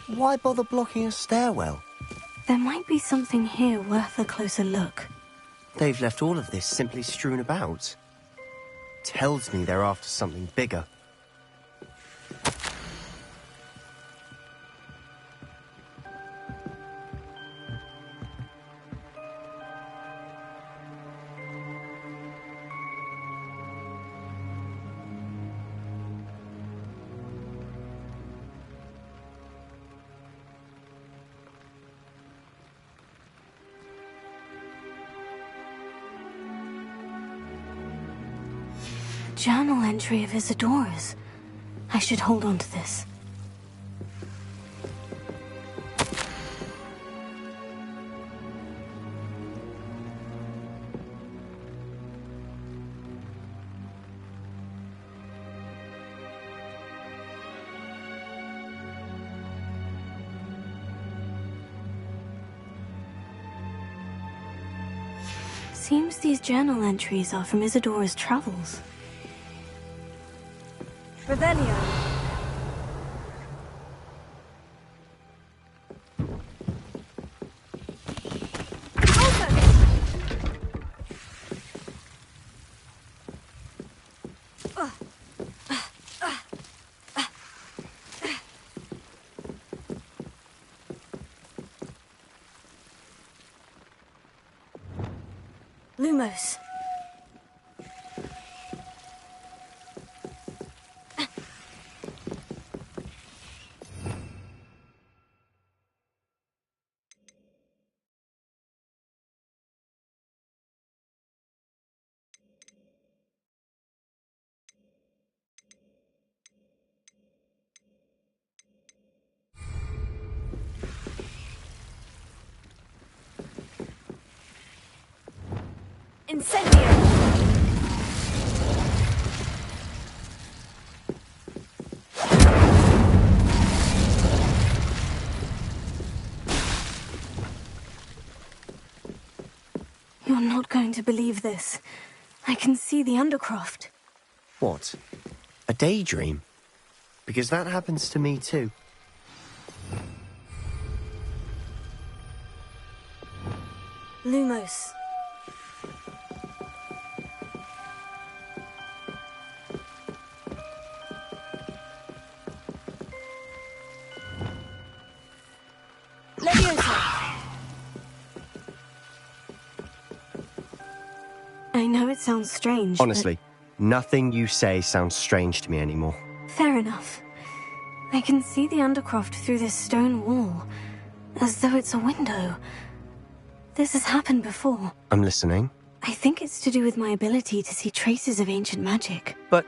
Why bother blocking a stairwell? There might be something here worth a closer look. They've left all of this simply strewn about. Tells me they're after something bigger. Journal entry of Isadora's. I should hold on to this. Seems these journal entries are from Isadora's travels. Revelio. Lumos. Incendio! You're not going to believe this. I can see the Undercroft. What? A daydream? Because that happens to me too. Lumos. I know it sounds strange, Honestly, nothing you say sounds strange to me anymore. Fair enough. I can see the Undercroft through this stone wall, as though it's a window. This has happened before. I'm listening. I think it's to do with my ability to see traces of ancient magic. But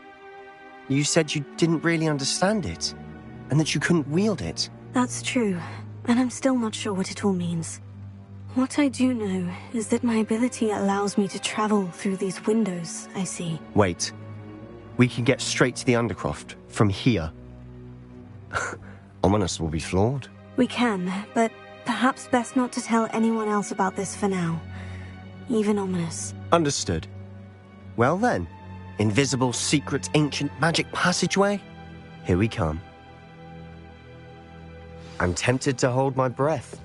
you said you didn't really understand it, and that you couldn't wield it. That's true, and I'm still not sure what it all means. What I do know is that my ability allows me to travel through these windows I see. Wait. We can get straight to the Undercroft from here. Ominous will be floored. We can, but perhaps best not to tell anyone else about this for now. Even Ominous. Understood. Well then, invisible, secret, ancient magic passageway? Here we come. I'm tempted to hold my breath.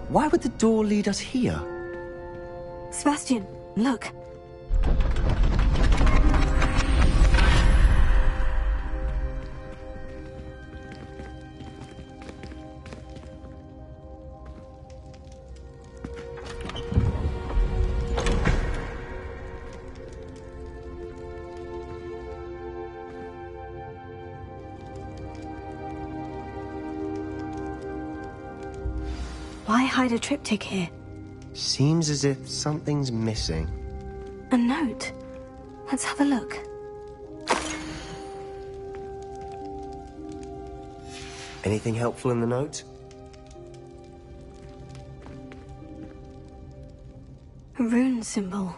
Why would the door lead us here? Sebastian, look. Why hide a triptych here? Seems as if something's missing. A note. Let's have a look. Anything helpful in the note? A rune symbol.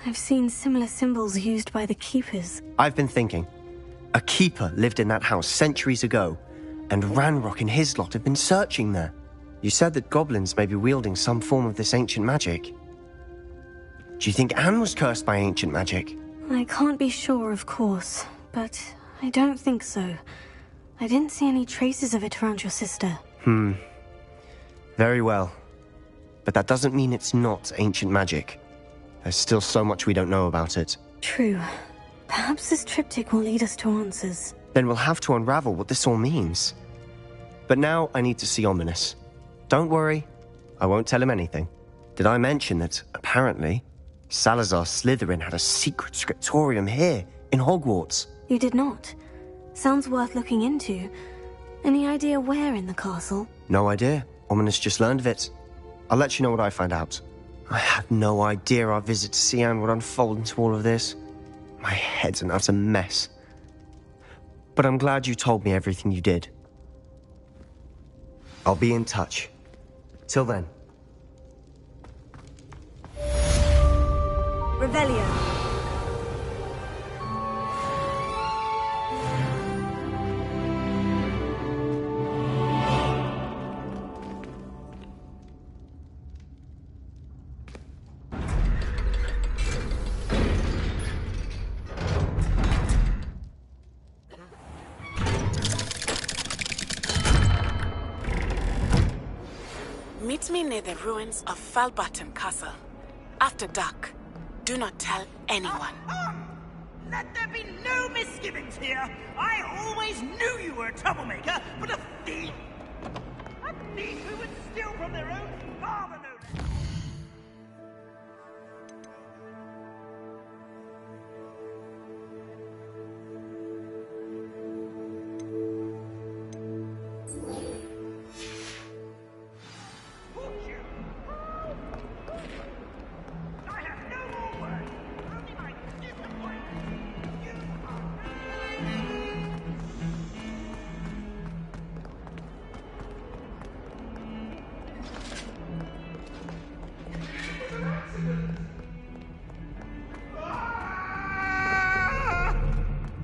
I've seen similar symbols used by the keepers. I've been thinking. A keeper lived in that house centuries ago, and Ranrock and his lot have been searching there. You said that goblins may be wielding some form of this ancient magic. Do you think Anne was cursed by ancient magic? I can't be sure, of course, but I don't think so. I didn't see any traces of it around your sister. Very well. But that doesn't mean it's not ancient magic. There's still so much we don't know about it. True. Perhaps this triptych will lead us to answers. Then we'll have to unravel what this all means. But now I need to see Ominous. Don't worry, I won't tell him anything. Did I mention that, apparently, Salazar Slytherin had a secret scriptorium here, in Hogwarts? You did not. Sounds worth looking into. Any idea where in the castle? No idea. Ominous just learned of it. I'll let you know what I find out. I had no idea our visit to Cian would unfold into all of this. My head's an utter mess. But I'm glad you told me everything you did. I'll be in touch. Till then. Revelio. Meet me near the ruins of Falbottom Castle. After dark. Do not tell anyone. Let there be no misgivings here. I always knew you were a troublemaker, but a thief! A thief who would steal from their own father, no less.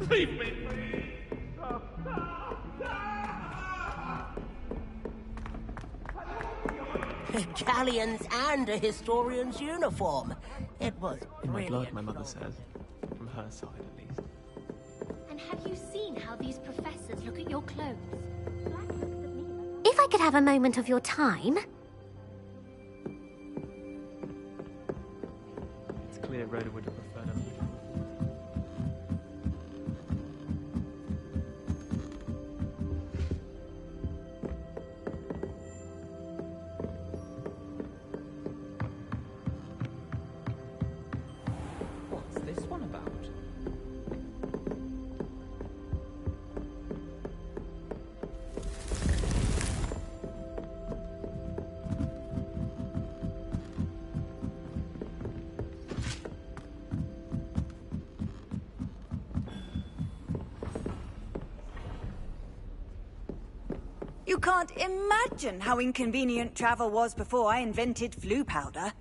Leave me, please! Galleons and a historian's uniform. It was In my really blood, my mother says. From her side, at least. And have you seen how these professors look at your clothes? If I could have a moment of your time... Rhoda would have preferred a little. What's this one about? You can't imagine how inconvenient travel was before I invented flu powder.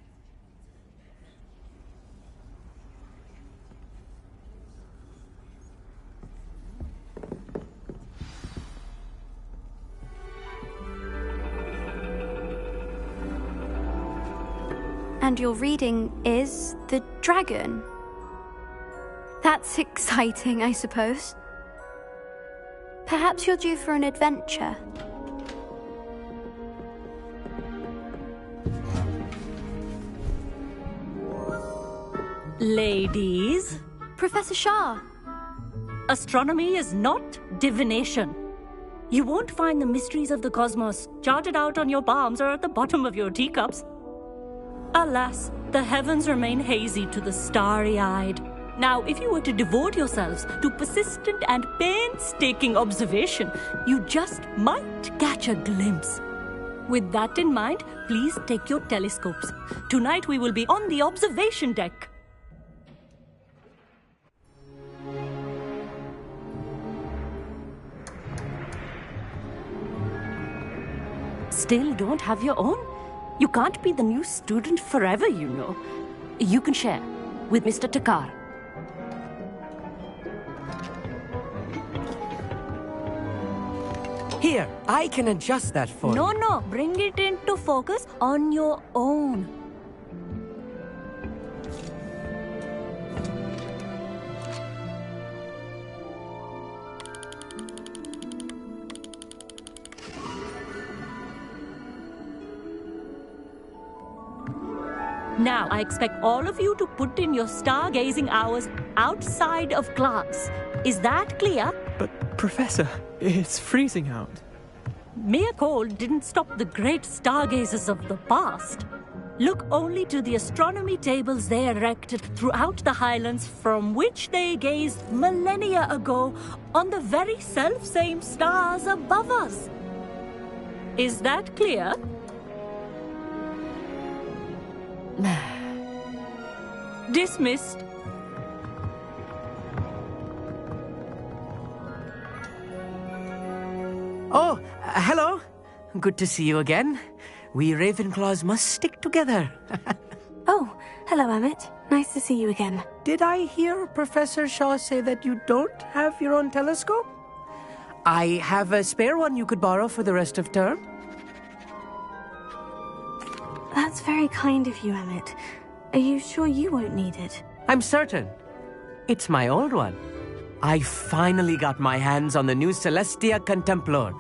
And your reading is The Dragon. That's exciting, I suppose. Perhaps you're due for an adventure. Ladies, Professor Shah. astronomy is not divination. You won't find the mysteries of the cosmos charted out on your palms or at the bottom of your teacups. Alas, the heavens remain hazy to the starry-eyed. Now, if you were to devote yourselves to persistent and painstaking observation, you just might catch a glimpse. With that in mind, please take your telescopes. Tonight we will be on the observation deck. Still don't have your own? You can't be the new student forever, you know. You can share with Mr. Takar. Here, I can adjust that for you. No, bring it into focus on your own. Now, I expect all of you to put in your stargazing hours outside of class. Is that clear? But, Professor, it's freezing out. Mere cold didn't stop the great stargazers of the past. Look only to the astronomy tables they erected throughout the highlands from which they gazed millennia ago on the very self-same stars above us. Is that clear? Dismissed. Oh, hello. Good to see you again. We Ravenclaws must stick together. Oh, hello, Emmett. Nice to see you again. Did I hear Professor Shaw say that you don't have your own telescope? I have a spare one you could borrow for the rest of term. That's very kind of you, Emmett. Are you sure you won't need it? I'm certain. It's my old one. I finally got my hands on the new Celestia Contemplar.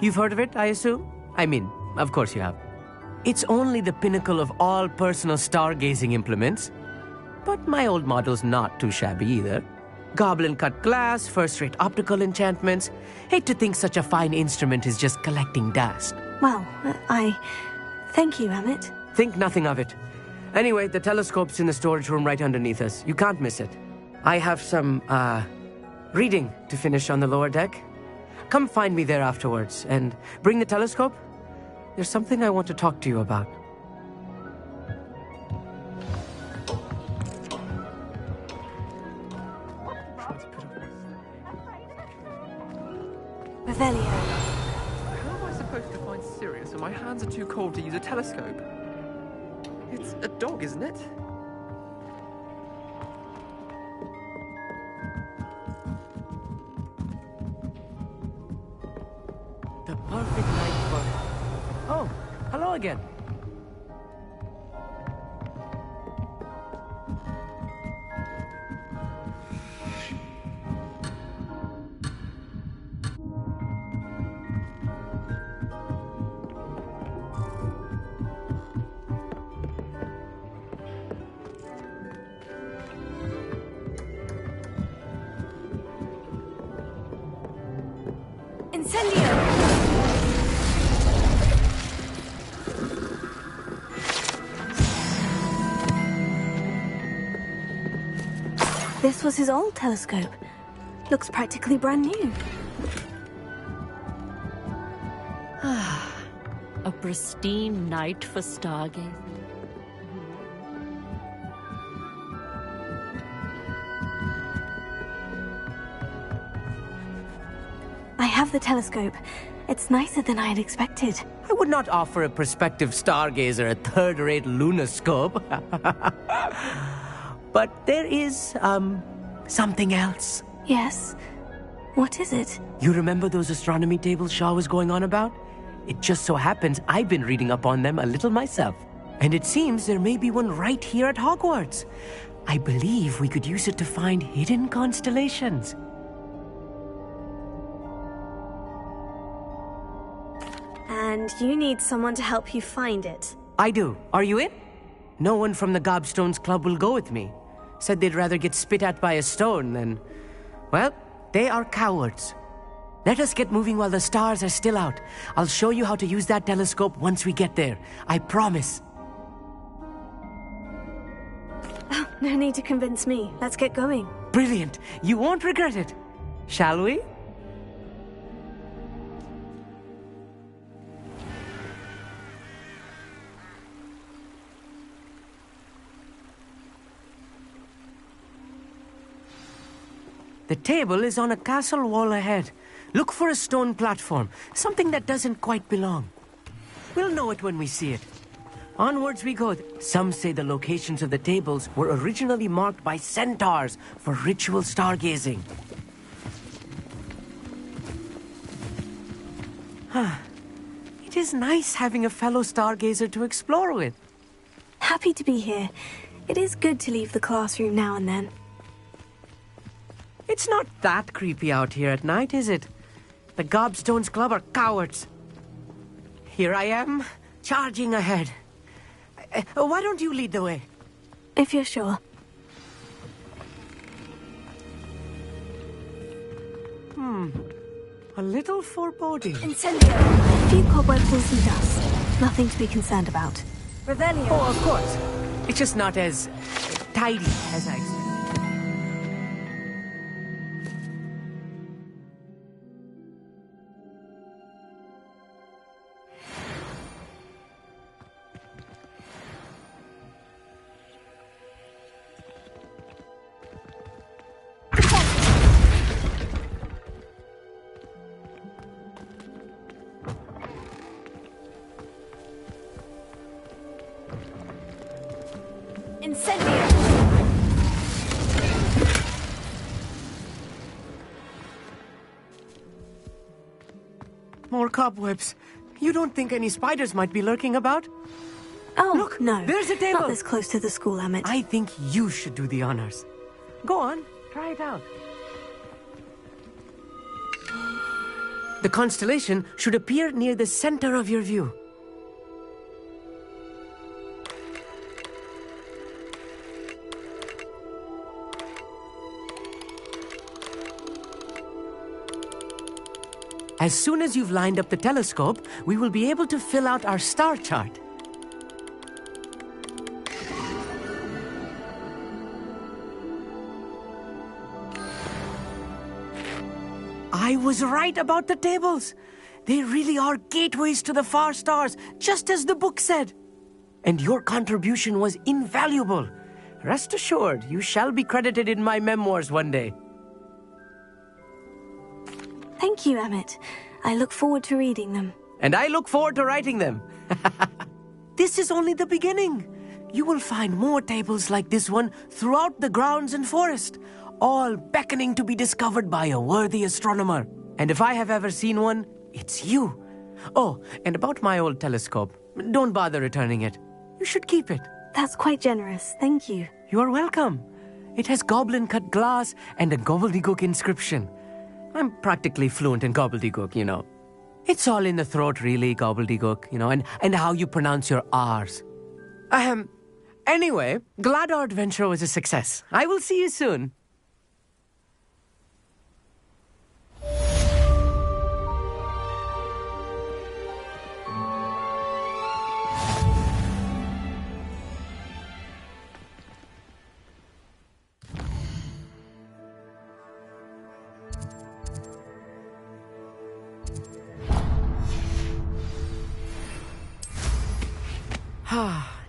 You've heard of it, I assume? I mean, of course you have. It's only the pinnacle of all personal stargazing implements. But my old model's not too shabby either. Goblin-cut glass, first-rate optical enchantments. Hate to think such a fine instrument is just collecting dust. Well, thank you, Emmett. Think nothing of it. Anyway, the telescope's in the storage room right underneath us. You can't miss it. I have some, reading to finish on the lower deck. Come find me there afterwards, and bring the telescope. There's something I want to talk to you about. Revelio. How am I supposed to find Sirius when my hands are too cold to use a telescope? It's a dog, isn't it? The perfect night for... Oh, hello again. Incendio! This was his old telescope. Looks practically brand new. A pristine night for stargazing. I have the telescope. It's nicer than I had expected. I would not offer a prospective stargazer a third-rate lunoscope. But there is, something else. Yes? What is it? You remember those astronomy tables Shaw was going on about? It just so happens I've been reading up on them a little myself. And it seems there may be one right here at Hogwarts. I believe we could use it to find hidden constellations. And you need someone to help you find it. I do. Are you in? No one from the Gobstones Club will go with me. Said they'd rather get spit at by a stone than... Well, they are cowards. Let us get moving while the stars are still out. I'll show you how to use that telescope once we get there. I promise. Oh, no need to convince me. Let's get going. Brilliant. You won't regret it. Shall we? The table is on a castle wall ahead. Look for a stone platform, something that doesn't quite belong. We'll know it when we see it. Onwards we go. Some say the locations of the tables were originally marked by centaurs for ritual stargazing. It is nice having a fellow stargazer to explore with. Happy to be here. It is good to leave the classroom now and then. It's not that creepy out here at night, is it? The Gobstones Club are cowards. Here I am, charging ahead. Why don't you lead the way? If you're sure. A little foreboding. Incendio! A few cobwebs and some dust. Nothing to be concerned about. Revelio! Oh, of course. It's just not as tidy as I expected. More cobwebs. You don't think any spiders might be lurking about? Oh, look, no. There's a table. Not this close to the school, Emmett. I think you should do the honors. Go on, try it out. The constellation should appear near the center of your view. As soon as you've lined up the telescope, we will be able to fill out our star chart. I was right about the tables. They really are gateways to the far stars, just as the book said. And your contribution was invaluable. Rest assured, you shall be credited in my memoirs one day. Thank you, Emmett. I look forward to reading them. And I look forward to writing them. This is only the beginning. You will find more tables like this one throughout the grounds and forest, all beckoning to be discovered by a worthy astronomer. And if I have ever seen one, it's you. Oh, and about my old telescope, don't bother returning it. You should keep it. That's quite generous. Thank you. You are welcome. It has goblin-cut glass and a gobbledygook inscription. I'm practically fluent in gobbledygook, you know. It's all in the throat, really, gobbledygook, you know, and how you pronounce your R's. Anyway, glad our adventure was a success. I will see you soon.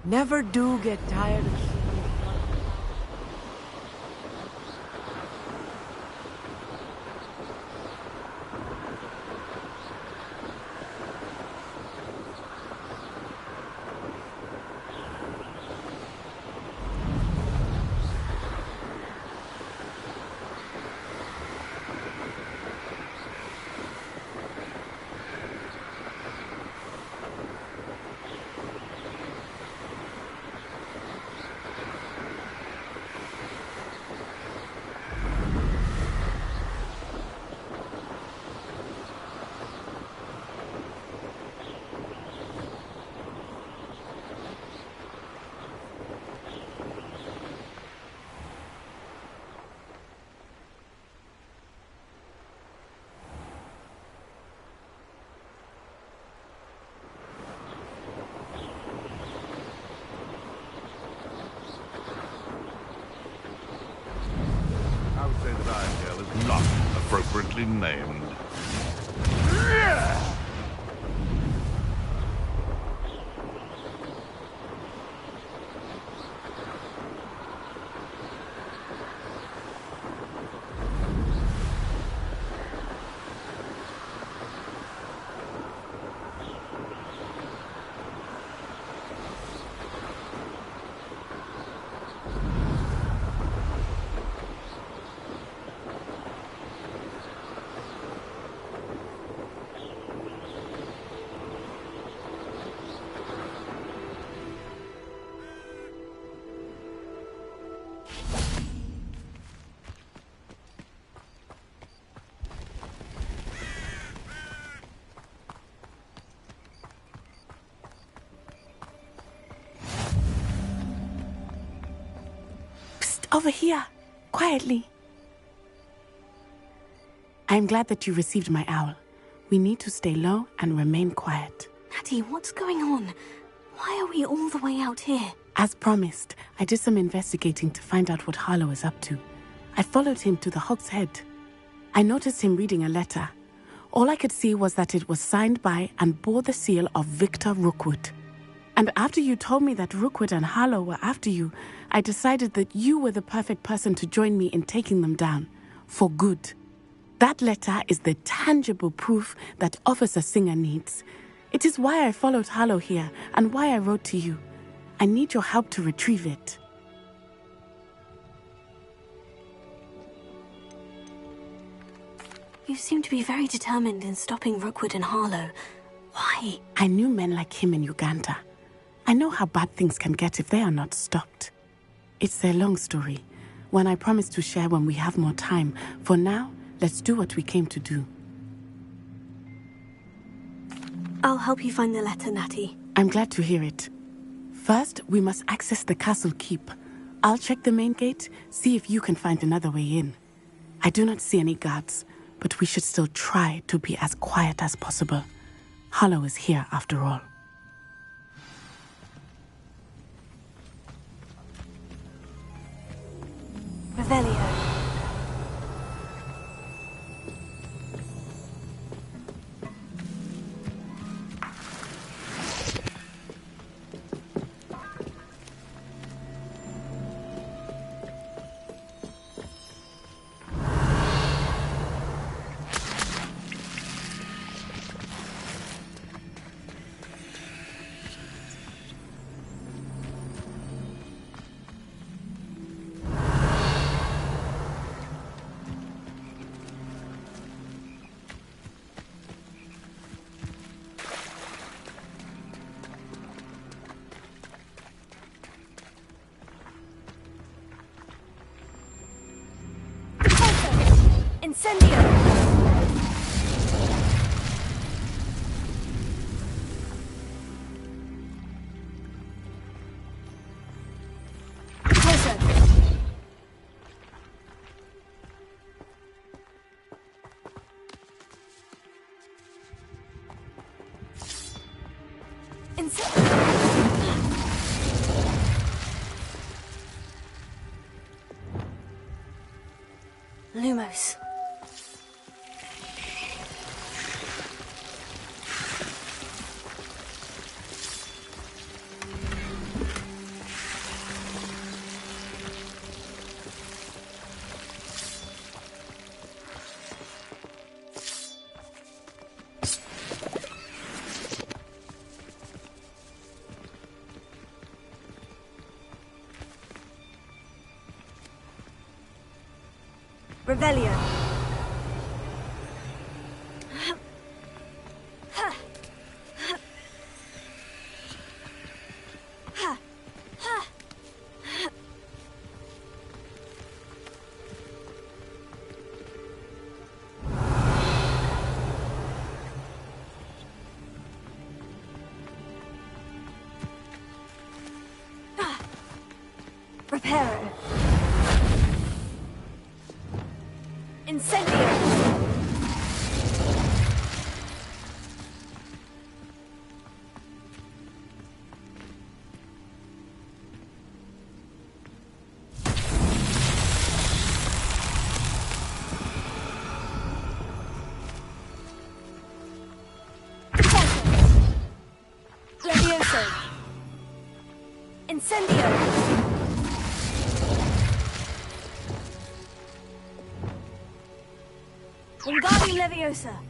Never do get tired of... Not appropriately named. Over here, quietly. I'm glad that you received my owl. We need to stay low and remain quiet. Natty, what's going on? Why are we all the way out here? As promised, I did some investigating to find out what Harlow is up to. I followed him to the Hog's Head. I noticed him reading a letter. All I could see was that it was signed by and bore the seal of Victor Rookwood. And after you told me that Rookwood and Harlow were after you, I decided that you were the perfect person to join me in taking them down. For good. That letter is the tangible proof that Officer Singer needs. It is why I followed Harlow here and why I wrote to you. I need your help to retrieve it. You seem to be very determined in stopping Rookwood and Harlow. Why? I knew men like him in Uganda. I know how bad things can get if they are not stopped. It's a long story, one I promise to share when we have more time. For now, let's do what we came to do. I'll help you find the letter, Natty. I'm glad to hear it. First, we must access the castle keep. I'll check the main gate, see if you can find another way in. I do not see any guards, but we should still try to be as quiet as possible. Harlow is here after all. Revelio. Incendio! Closer! Lumos. Revelio. Reparo. Incendio. Levioso. Incendio. Wingardium Leviosa.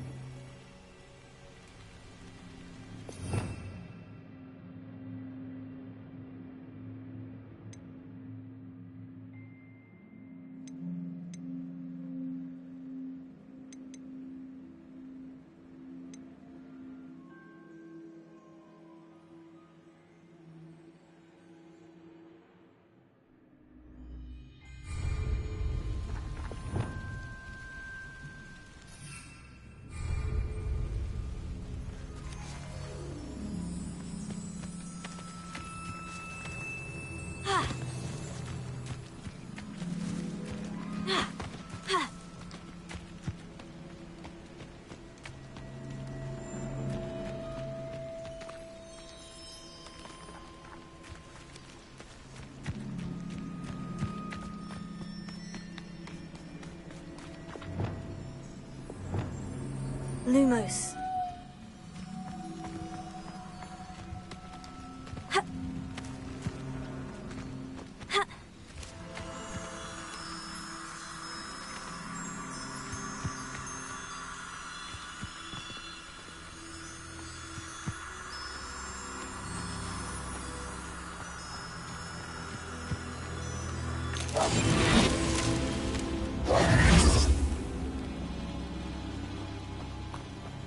Lumos.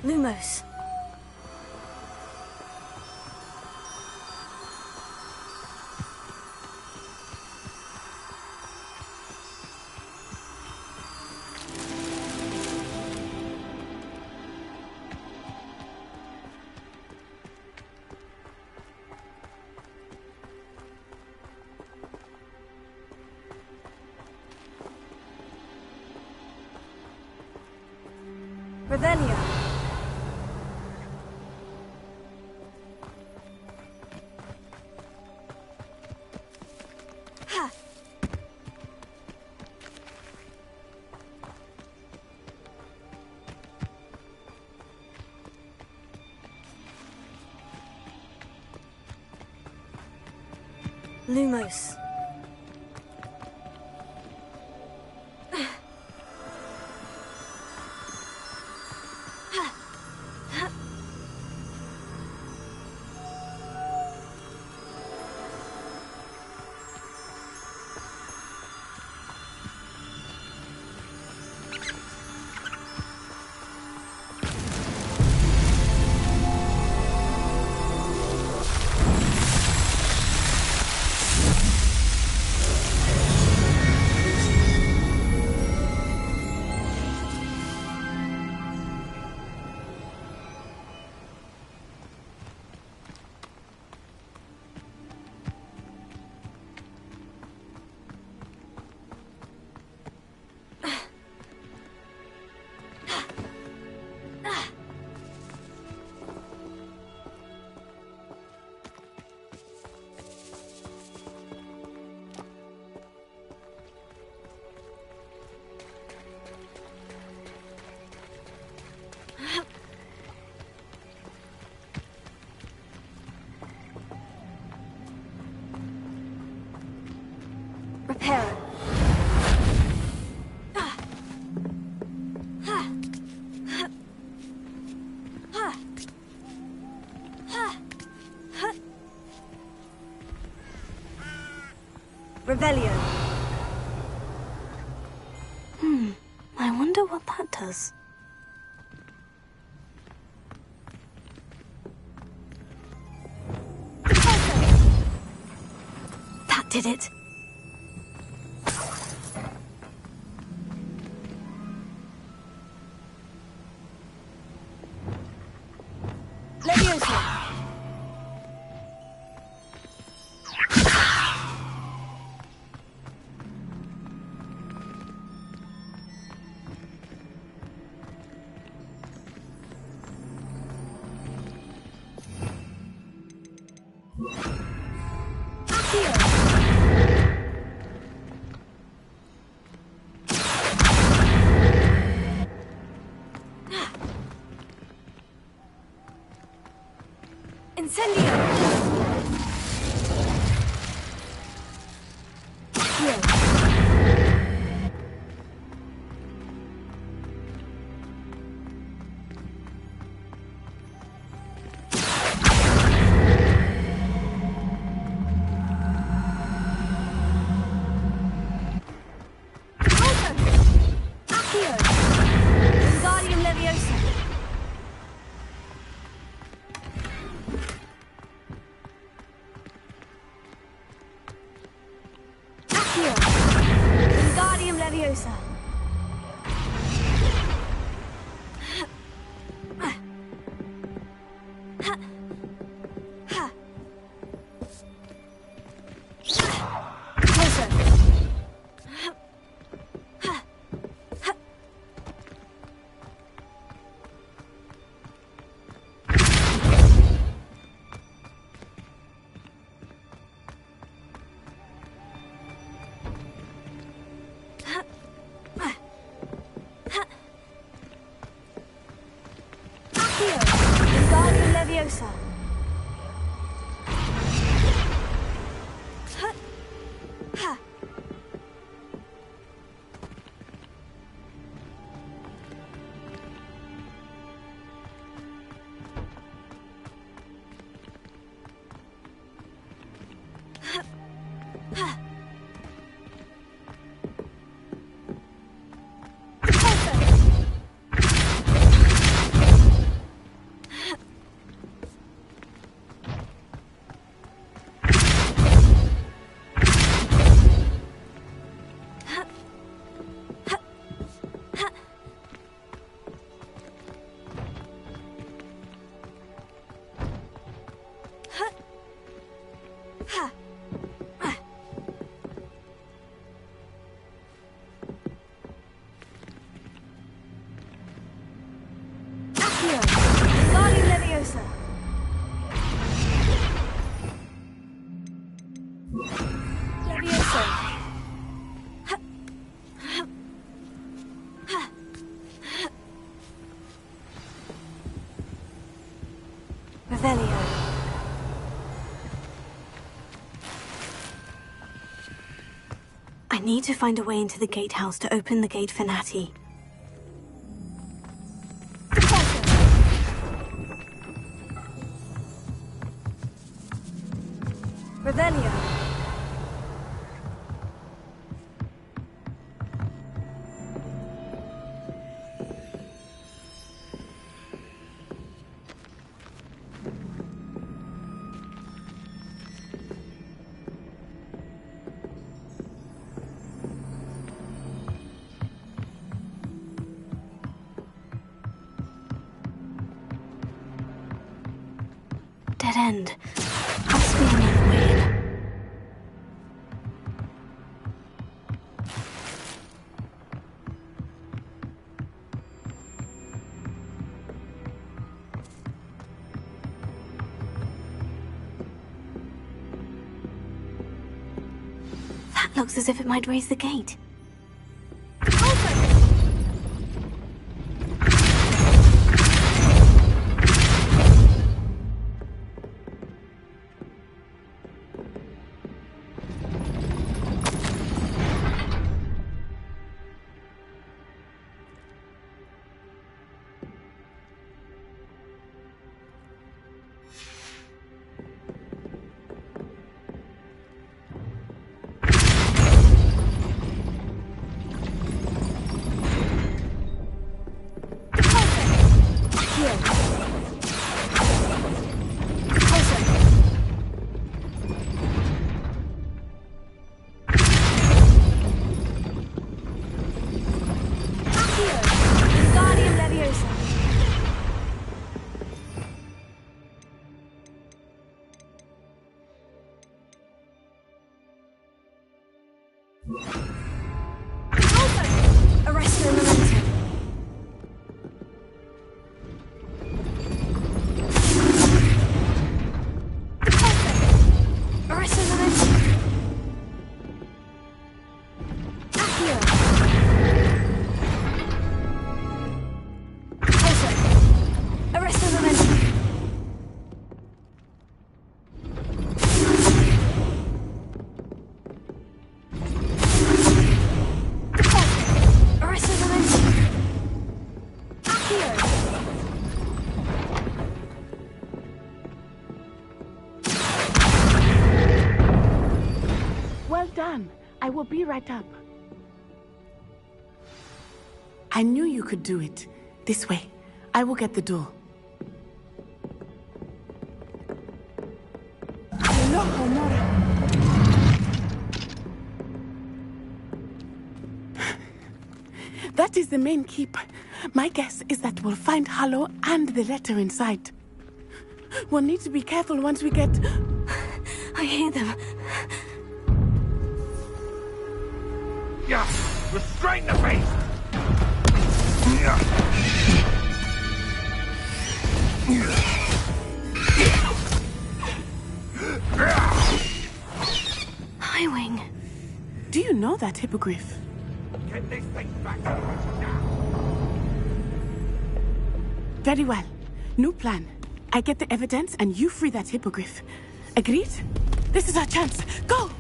Lumos. Revelio. Lumos. Reparo. Revelio. letters. That did it. Leviosa! Leviosa. Leviosa. I need to find a way into the gatehouse to open the gate for Natty. Revelio. Dead end. Must be another way in. That looks as if it might raise the gate. I will be right up. I knew you could do it. This way. I will get the door. That is the main keep. My guess is that we'll find Harlow and the letter inside. We'll need to be careful once we get... I hear them. Yeah, restrain the beast! Highwing. Do you know that hippogriff? Get this thing back to us now! Very well. New plan. I get the evidence and you free that hippogriff. Agreed? This is our chance. Go!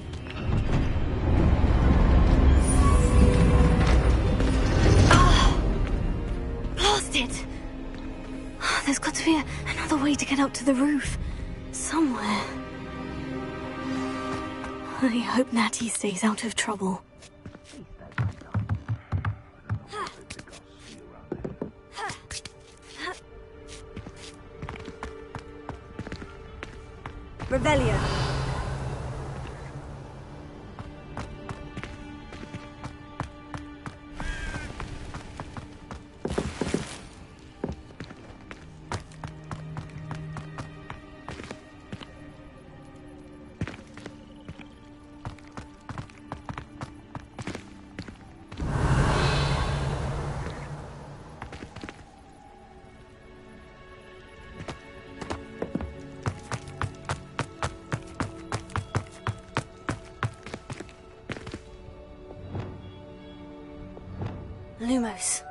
Blast it! There's got to be another way to get up to the roof. Somewhere. I hope Natty stays out of trouble. Revelio. Lumos.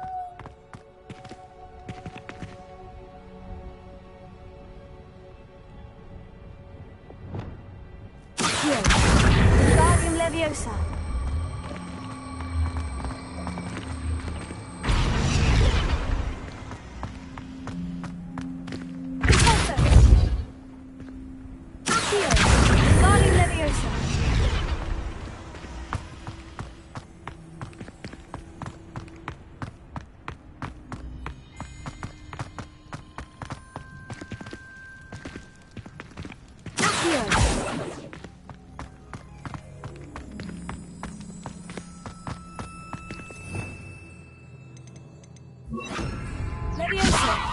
Here. Wingardium Leviosa. Accio. Wingardium Leviosa.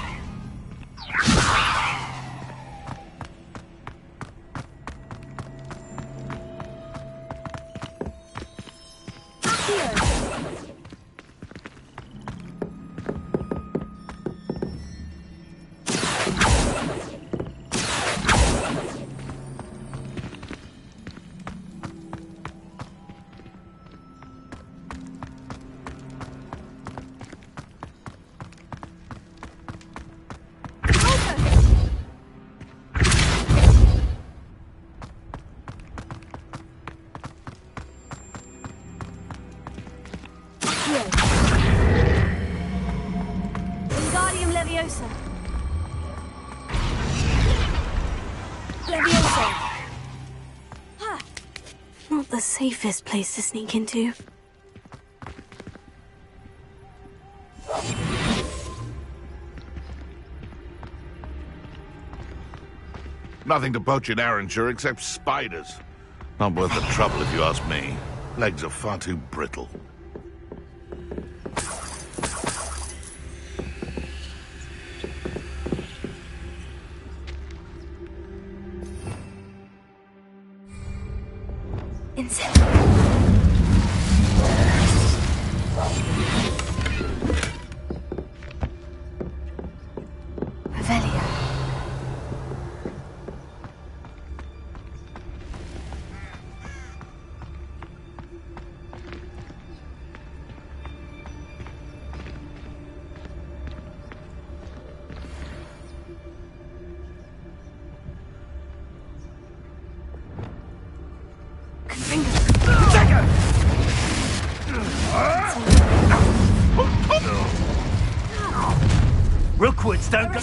Wingardium Leviosa. Leviosa. Not the safest place to sneak into. Nothing to poach in Arranger except spiders. Not worth the trouble if you ask me. Legs are far too brittle. Rookwoods don't go...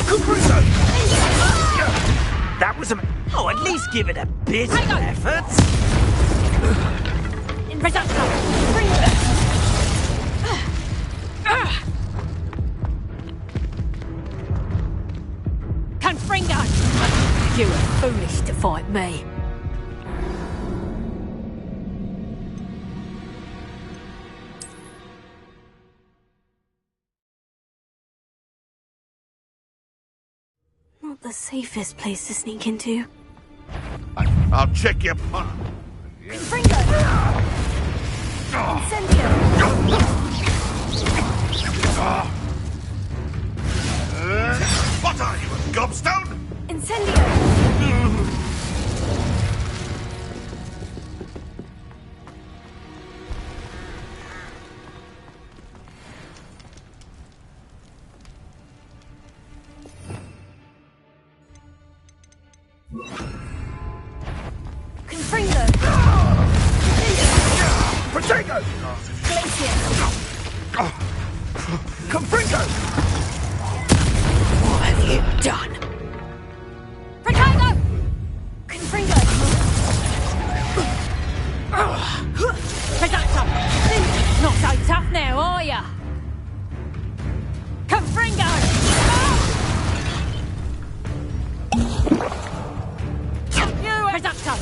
That was a... Oh, at least give it a bit of effort. You were foolish to fight me. Not the safest place to sneak into. I'll check your pot. Confringo! Incendio! What are you, a gobstone? Incendio! Confringo! Protego! Glacier! Confringo! What have you done? Protego! Confringo! Presenter! Not so tough now, are ya? Confringo! Presenter!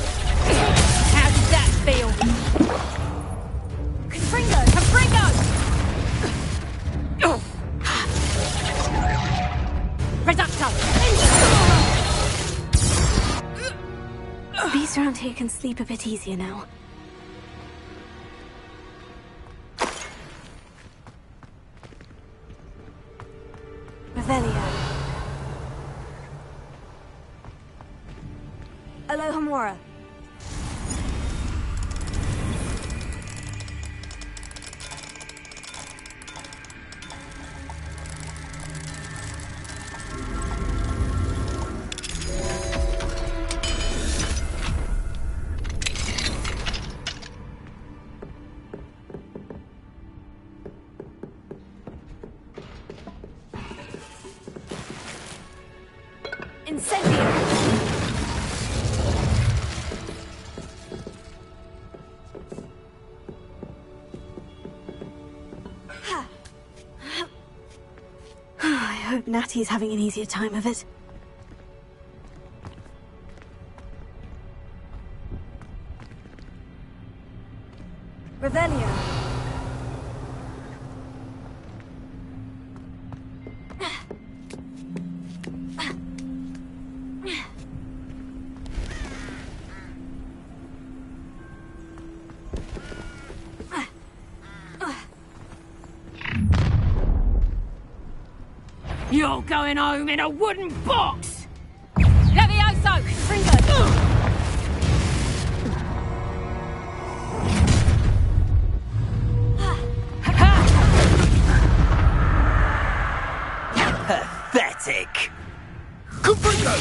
How did that feel? Confringo! Confringo! Presenter! Beasts around here can sleep a bit easier now. Revelio. Alohomora. Incendio! I hope Natty's having an easier time of it. Revelio. You're going home in a wooden box! Levioso! Confringo! Pathetic. Confringo!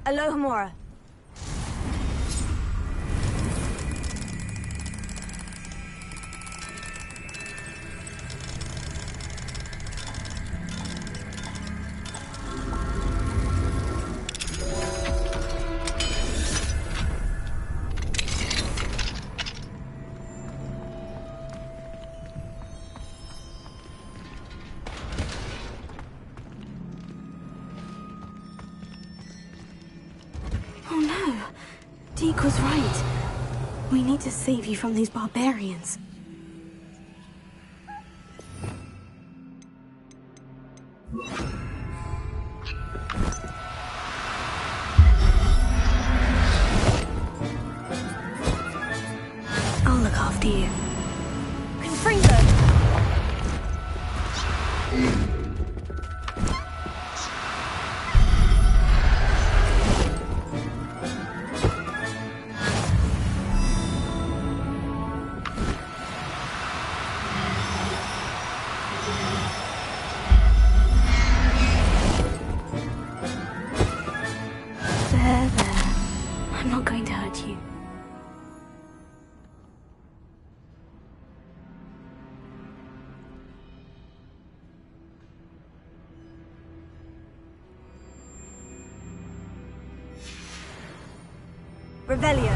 Alohomora. Oh no! Deke was right. We need to save you from these barbarians. I'll look after you. Confringo! There. I'm not going to hurt you. Revelio.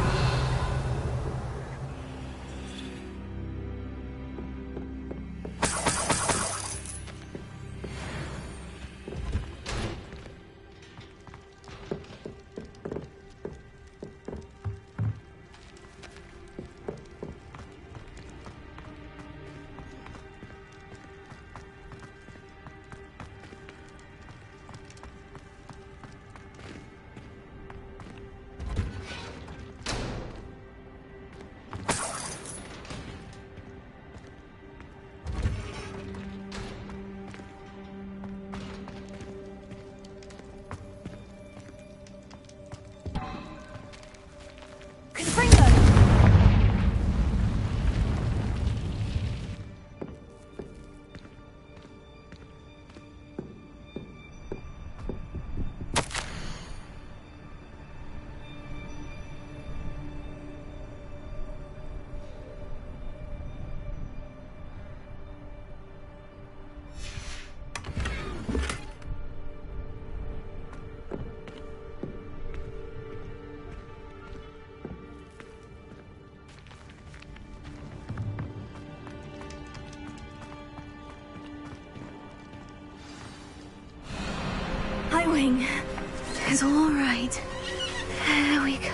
Wing. It's all right. There we go.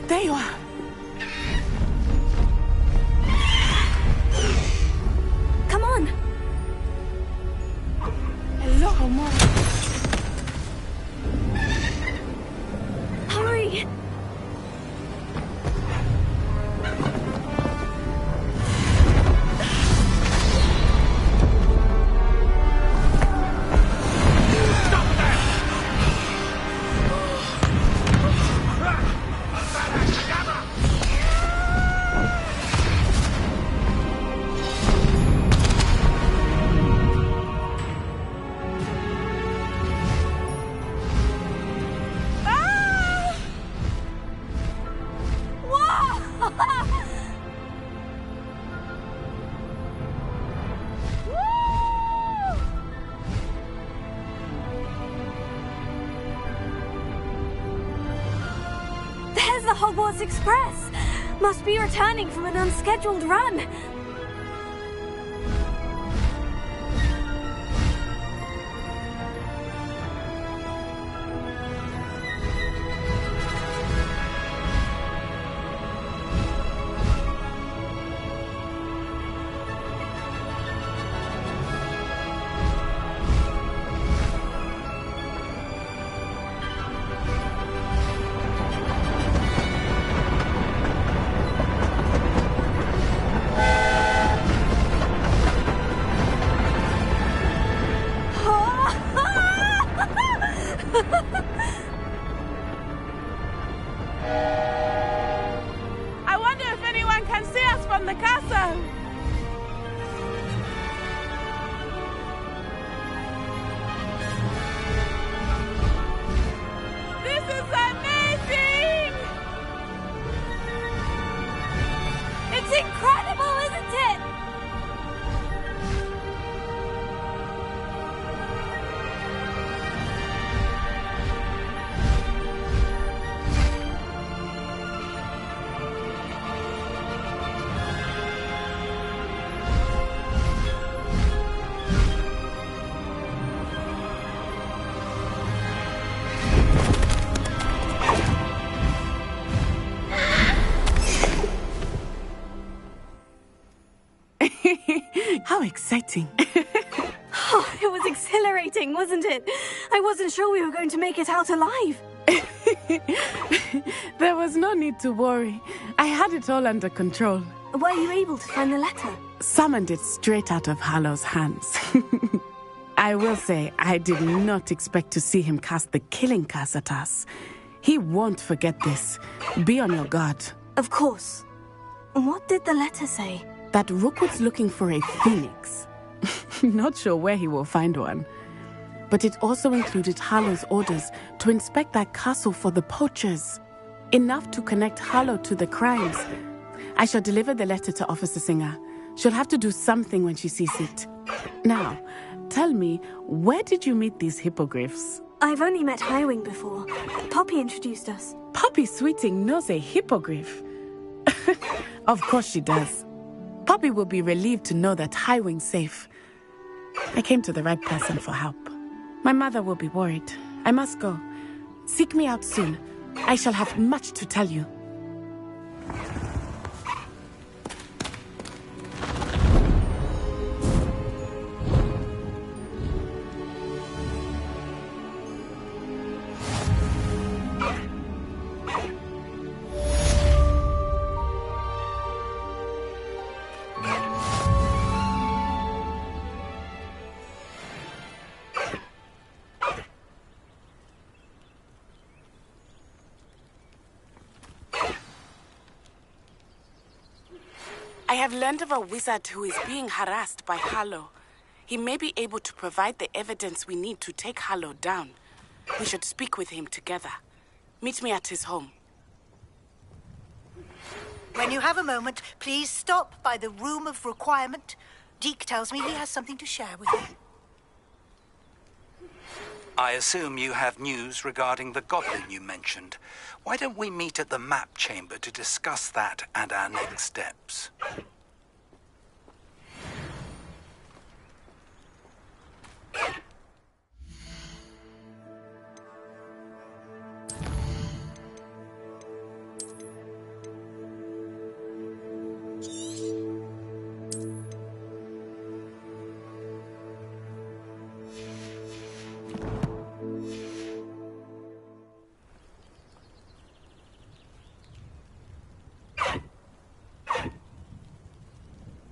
There you are. Come on. Hello, Mom. Hurry. There's the Hogwarts Express! Must be returning from an unscheduled run. I wonder if anyone can see us from the castle. This is amazing! It's incredible, isn't it? How exciting. Oh, it was exhilarating, wasn't it? I wasn't sure we were going to make it out alive. There was no need to worry. I had it all under control. Were you able to find the letter? Summoned it straight out of Hallow's hands. I will say, I did not expect to see him cast the killing curse at us. He won't forget this. Be on your guard. Of course. What did the letter say? That Rookwood's looking for a phoenix. Not sure where he will find one. But it also included Hallow's orders to inspect that castle for the poachers. Enough to connect Hallow to the crimes. I shall deliver the letter to Officer Singer. She'll have to do something when she sees it. Now, tell me, where did you meet these hippogriffs? I've only met Highwing before. Poppy introduced us. Poppy Sweeting knows a hippogriff. Of course she does. Poppy will be relieved to know that Highwing's safe. I came to the right person for help. My mother will be worried. I must go. Seek me out soon. I shall have much to tell you. I have learned of a wizard who is being harassed by Harlow. He may be able to provide the evidence we need to take Harlow down. We should speak with him together. Meet me at his home. When you have a moment, please stop by the Room of Requirement. Deke tells me he has something to share with you. I assume you have news regarding the goblin you mentioned. Why don't we meet at the map chamber to discuss that and our next steps?